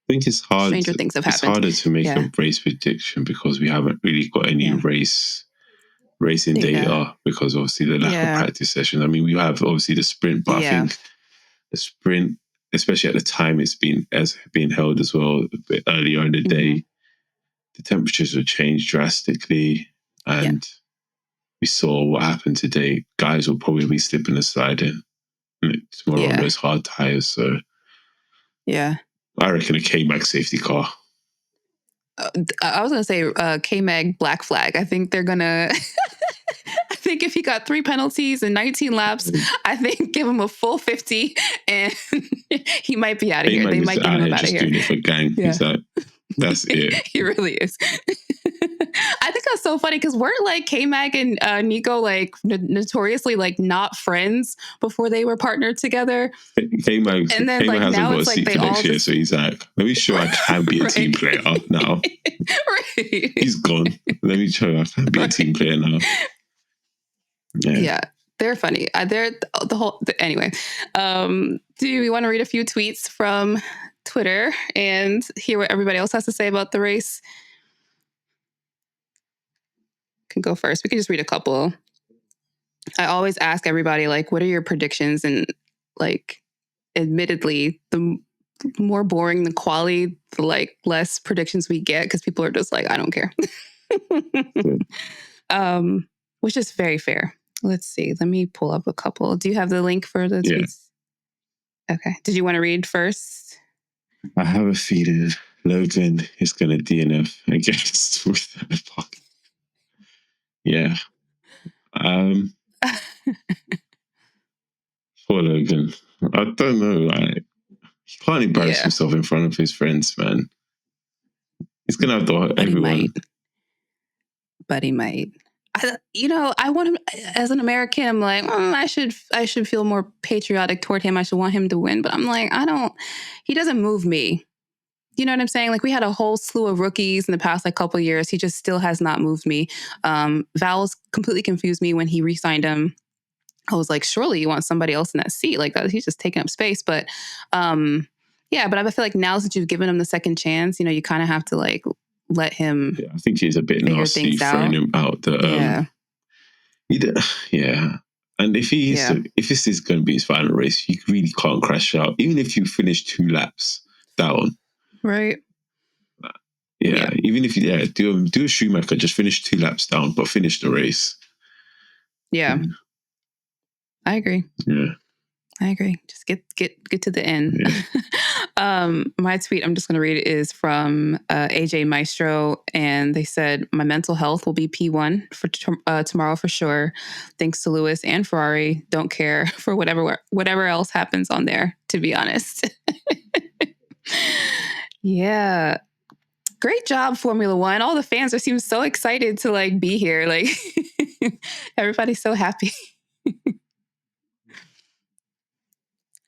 think it's hard. Stranger things have happened. It's harder to make a race prediction because we haven't really got any racing data because obviously the lack of practice sessions. I mean, we have obviously the sprint, but I think the sprint, especially at the time it's been held as well a bit earlier in the day, the temperatures have changed drastically, and we saw what happened today. Guys will probably be slipping and sliding tomorrow on those hard tires. So I reckon a K-Mag safety car. I was going to say K-Mag black flag. I think they're going to... I think if he got 3 penalties and 19 laps, I think give him a full 50 and he might be out of here. They might get him out of here. Doing it for gang. He's like, that's it. He really is. I think that's so funny because weren't like K-Mag and Nico like notoriously like not friends before they were partnered together? K-Mag hasn't got a seat for next year, so he's like, let me show I can be a team player now. He's gone. Let me show I can be a team player now. Yeah, they're funny. They're anyway. Do we want to read a few tweets from Twitter and hear what everybody else has to say about the race? Can go first. We can just read a couple. I always ask everybody, like, what are your predictions? And like, admittedly, the more boring the quali, the like less predictions we get because people are just like, I don't care. Which is very fair. Let's see. Let me pull up a couple. Do you have the link for the tweets? Okay. Did you want to read first? I have a feeling Logan is going to DNF against the park. Yeah. Poor Logan. I don't know. Like, he can't embarrass himself in front of his friends, man. He's going to have to everyone. But he might. I want him as an American. I'm like, I should feel more patriotic toward him. I should want him to win. But I'm like, he doesn't move me. You know what I'm saying? Like we had a whole slew of rookies in the past like couple of years. He just still has not moved me. Val's completely confused me when he re-signed him. I was like, surely you want somebody else in that seat. Like he's just taking up space. But but I feel like now since you've given him the second chance, you kind of have to like let him. I think he's a bit nasty throwing him out. And if if this is going to be his final race, you really can't crash out. Even if you finish 2 laps down, right? Even if you do a Schumacher, just finish 2 laps down, but finish the race. Yeah, I agree. Yeah. I agree. Just get to the end. Yeah. My tweet, I'm just going to read it, is from AJ Maestro. And they said, my mental health will be P1 for tomorrow for sure. Thanks to Lewis and Ferrari. Don't care for whatever else happens on there, to be honest. Yeah. Great job, Formula One. All the fans seem so excited to like be here. Like everybody's so happy.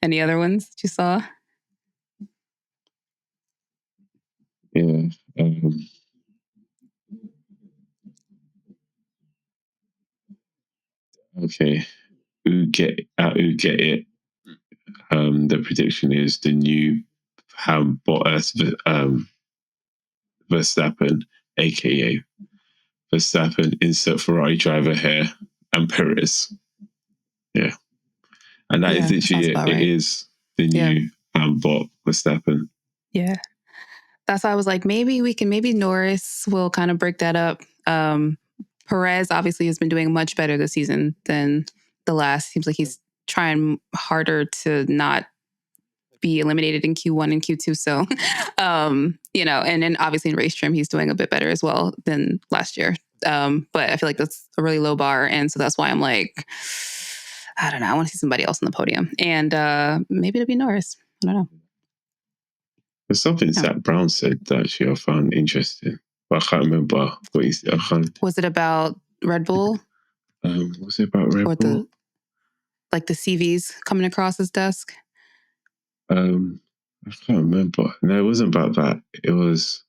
Any other ones that you saw? Yeah. Okay. Who get it? The prediction is the new Bottas Verstappen, aka Verstappen, insert Ferrari driver hair, and Perez. Yeah. And that is literally it. It is the new bot Verstappen. Yeah. That's why I was like, maybe Norris will kind of break that up. Perez obviously has been doing much better this season than the last. Seems like he's trying harder to not be eliminated in Q1 and Q2. So, and then obviously in race trim, he's doing a bit better as well than last year. But I feel like that's a really low bar. And so that's why I'm like, I don't know. I want to see somebody else on the podium. And maybe it'll be Norris. I don't know. There's something Zach Brown said that actually I found interesting. But I can't remember what he said. Was it about Red Bull? Was it about Red Bull? The CVs coming across his desk? I can't remember. No, it wasn't about that. It was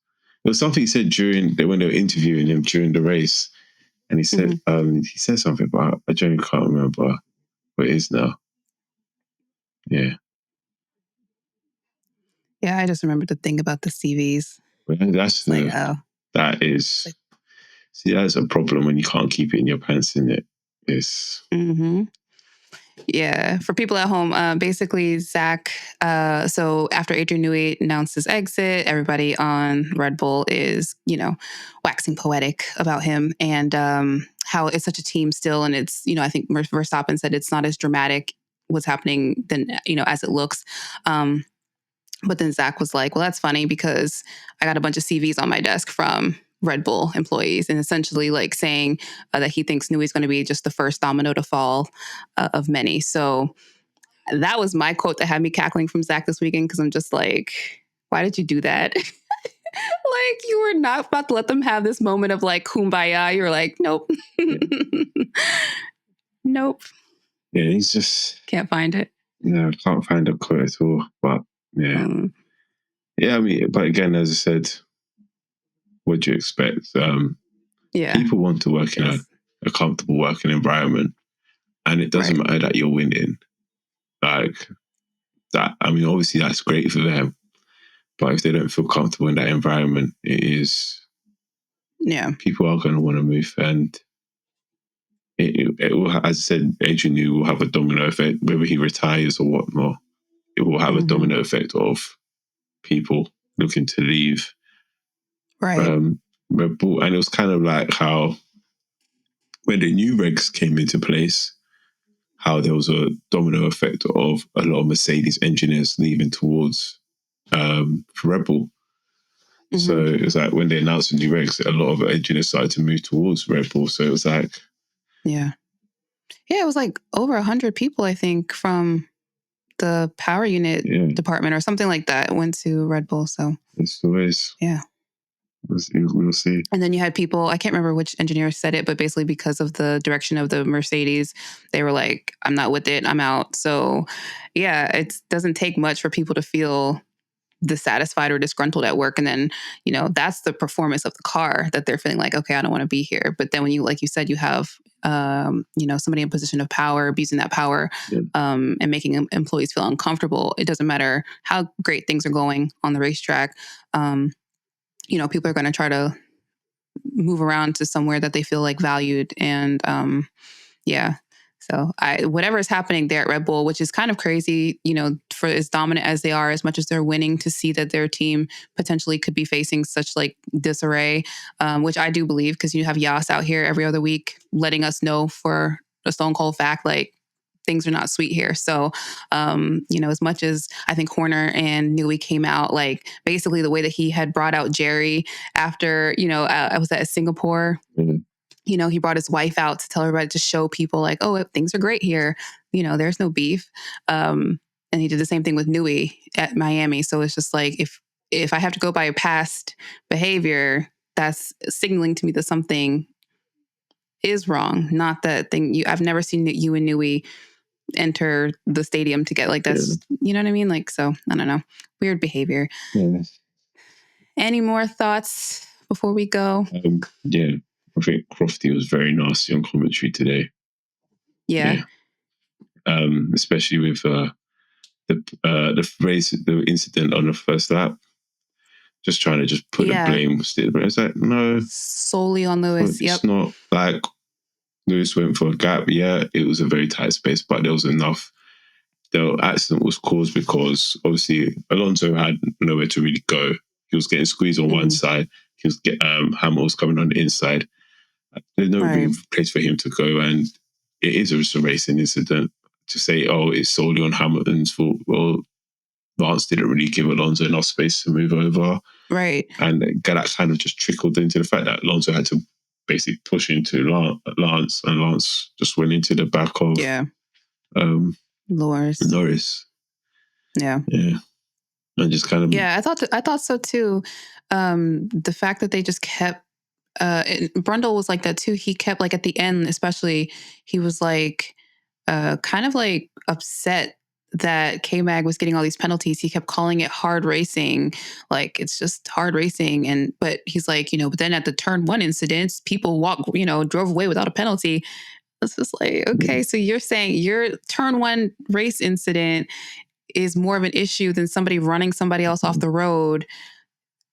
something he said when they were interviewing him during the race. And he said he said something about, I genuinely can't remember what it is now. Yeah. Yeah, I just remember the thing about the CVs. Well, that's that is... See, that's a problem when you can't keep it in your pants, isn't it? It's... Yeah. For people at home, basically, Zach, so after Adrian Newey announced his exit, everybody on Red Bull is, waxing poetic about him and how it's such a team still. And it's, I think Verstappen said it's not as dramatic what's happening than, as it looks. But then Zach was like, well, that's funny because I got a bunch of CVs on my desk from Red Bull employees and essentially like saying that he thinks Newey's going to be just the first domino to fall of many. So that was my quote that had me cackling from Zach this weekend because I'm just like, why did you do that? Like, you were not about to let them have this moment of like kumbaya. You're like, nope. Nope. Yeah, he's just... Can't find it. No, I can't find a quote at all. But yeah. Yeah, I mean, but again, as I said, what do you expect? People want to work in a comfortable working environment, and it doesn't matter that you're winning. Like that, I mean, obviously that's great for them, but if they don't feel comfortable in that environment, it is... Yeah, people are going to want to move, and it will, as I said, Adrian Newey will have a domino effect, whether he retires or whatnot. It will have a domino effect of people looking to leave. Red Bull, and it was kind of like how when the new regs came into place, how there was a domino effect of a lot of Mercedes engineers leaving towards Red Bull. So it was like when they announced the new regs, a lot of engineers started to move towards Red Bull. So it was like... Yeah, it was like over 100 people, I think, from the power unit department or something like that went to Red Bull. So it's always... Yeah. We'll see. And then you had people, I can't remember which engineer said it, but basically because of the direction of the Mercedes, they were like, I'm not with it, I'm out. So yeah, it doesn't take much for people to feel dissatisfied or disgruntled at work. And then, that's the performance of the car that they're feeling like, okay, I don't want to be here. But then when you, like you said, you have, somebody in a position of power, abusing that power, and making employees feel uncomfortable, it doesn't matter how great things are going on the racetrack. People are going to try to move around to somewhere that they feel like valued. And so whatever is happening there at Red Bull, which is kind of crazy, for as dominant as they are, as much as they're winning, to see that their team potentially could be facing such like disarray, which I do believe, because you have Yas out here every other week letting us know for a stone cold fact, like, things are not sweet here. So, as much as I think Horner and Newey came out, like basically the way that he had brought out Jerry after, I was at Singapore, he brought his wife out to tell everybody, to show people like, oh, things are great here. There's no beef. And he did the same thing with Newey at Miami. So it's just like, if I have to go by a past behavior, that's signaling to me that something is wrong. Not that thing. I've never seen you and Newey enter the stadium to get like that's, you know what I mean? Like, so I don't know, weird behavior. Any more thoughts before we go? I think Crofty was very nasty on commentary today. Especially with the race, the incident on the first lap, just trying to put the blame. But it's like, no, solely on Lewis. It's not like Lewis went for a gap. Yeah, it was a very tight space, but there was enough. The accident was caused because obviously Alonso had nowhere to really go. He was getting squeezed on one side. He was Hamilton was coming on the inside. There's no real place for him to go, and it is a racing incident. To say, oh, it's solely on Hamilton's fault. Well, Lance didn't really give Alonso enough space to move over. And that kind of just trickled into the fact that Alonso had to basically push into Lance, and Lance just went into the back of Norris. And just kind of... I thought so too. The fact that they just kept Brundle was like that too. He kept, like, at the end especially, he was like kind of like upset that K-Mag was getting all these penalties. He kept calling it hard racing, like it's just hard racing. But he's like, but then at the turn one incidents, people drove away without a penalty. It's just like, okay, so you're saying your turn one race incident is more of an issue than somebody running somebody else off the road,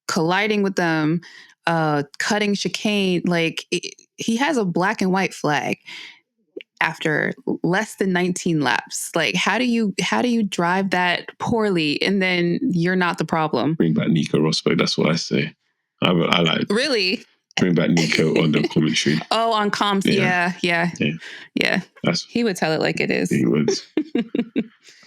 colliding with them, cutting chicane. Like he has a black and white flag after less than 19 laps. Like how do you drive that poorly and then you're not the problem? Bring back Nico Rosberg. That's what I say. I like really bring back Nico on the commentary. Oh, on comms. Yeah. He would tell it like it is. He would.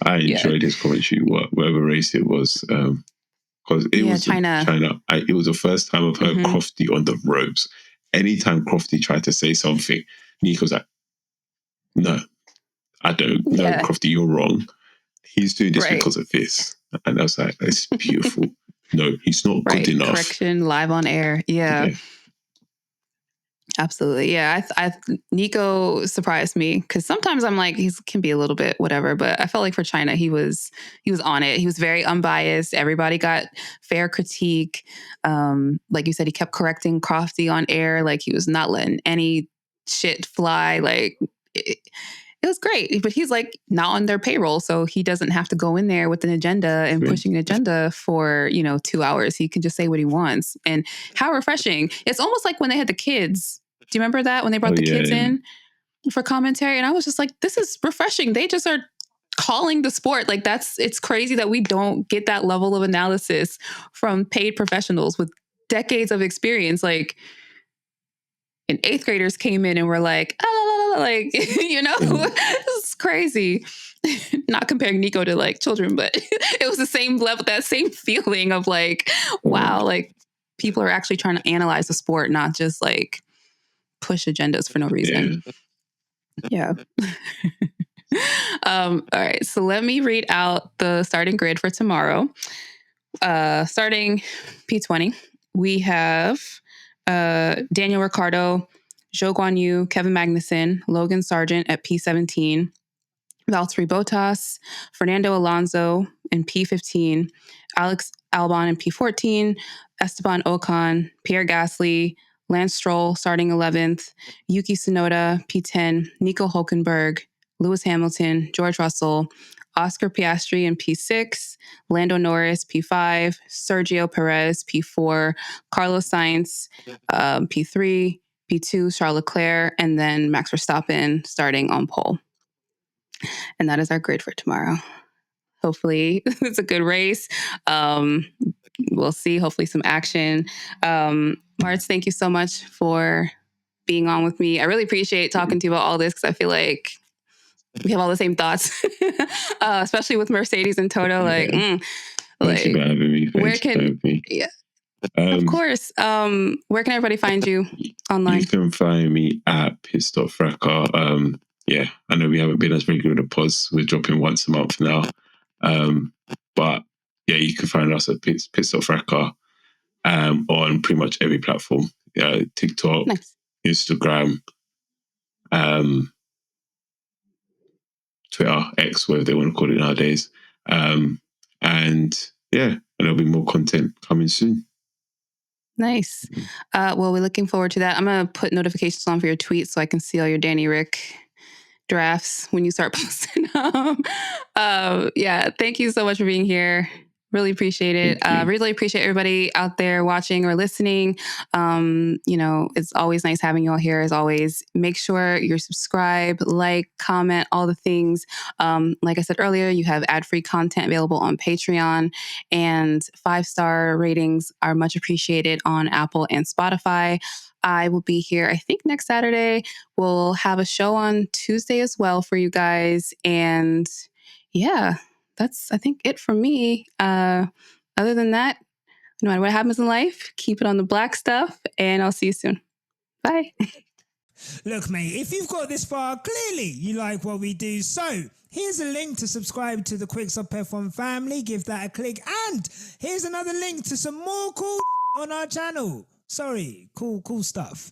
I enjoyed his commentary, whatever race it was. Because it was China. It was the first time I've heard Crofty on the ropes. Anytime Crofty tried to say something, Nico's like, no, I don't. No, Crofty, you're wrong. He's doing this because of this. And I was like, it's beautiful. No, he's not good enough. Correction live on air. Yeah. Absolutely. Yeah. Nico surprised me because sometimes I'm like, he can be a little bit whatever, but I felt like for China, he was on it. He was very unbiased. Everybody got fair critique. Like you said, he kept correcting Crofty on air. Like he was not letting any shit fly. Like it was great, but he's like not on their payroll. So he doesn't have to go in there with an agenda and pushing an agenda for, 2 hours. He can just say what he wants. And how refreshing. It's almost like when they had the kids. Do you remember that when they brought the kids in for commentary? And I was just like, this is refreshing. They just are calling the sport. Like it's crazy that we don't get that level of analysis from paid professionals with decades of experience. Like, and 8th graders came in and were like, like, this is crazy. Not comparing Nico to like children, but it was the same level, that same feeling of like, wow, like people are actually trying to analyze the sport, not just like push agendas for no reason. Yeah. All right. So let me read out the starting grid for tomorrow. Starting P20, we have Daniel Ricciardo, Zhou Guanyu, Kevin Magnussen, Logan Sargent at P17, Valtteri Bottas, Fernando Alonso in P15, Alex Albon in P14, Esteban Ocon, Pierre Gasly, Lance Stroll starting 11th, Yuki Tsunoda, P10, Nico Hülkenberg, Lewis Hamilton, George Russell, Oscar Piastri in P6, Lando Norris, P5, Sergio Perez, P4, Carlos Sainz, P3, P2, Charles Leclerc, and then Max Verstappen starting on pole. And that is our grid for tomorrow. Hopefully it's a good race. We'll see. Hopefully some action. Martz, thank you so much for being on with me. I really appreciate talking to you about all this because I feel like we have all the same thoughts, especially with Mercedes and Toto. Like, Thank you for having me. Where can, of course. Where can everybody find you online? You can find me at Pitstop Fracas. I know we haven't been as regular with the pods. We're dropping once a month now. But yeah, you can find us at Pitstop Fracas on pretty much every platform. TikTok, Instagram, Twitter, X, whatever they want to call it nowadays. And there'll be more content coming soon. Nice. Well, we're looking forward to that. I'm going to put notifications on for your tweets so I can see all your Danny Rick drafts when you start posting them. Thank you so much for being here. Really appreciate it. Really appreciate everybody out there watching or listening. It's always nice having you all here as always. Make sure you're subscribed, like, comment, all the things. Like I said earlier, you have ad-free content available on Patreon, and 5-star ratings are much appreciated on Apple and Spotify. I will be here, I think, next Saturday. We'll have a show on Tuesday as well for you guys. And that's, I think, it from me. Other than that, no matter what happens in life, keep it on the black stuff, and I'll see you soon. Bye. Look, mate, if you've got this far, clearly you like what we do. So here's a link to subscribe to the Quicks Up F1 family. Give that a click. And here's another link to some more cool on our channel. Sorry, cool stuff.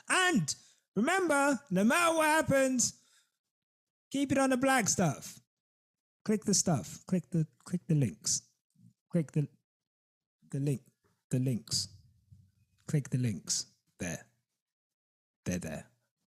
And remember, no matter what happens, keep it on the black stuff. Click the stuff. Click the links. Click the links. Click the links. There. They're there.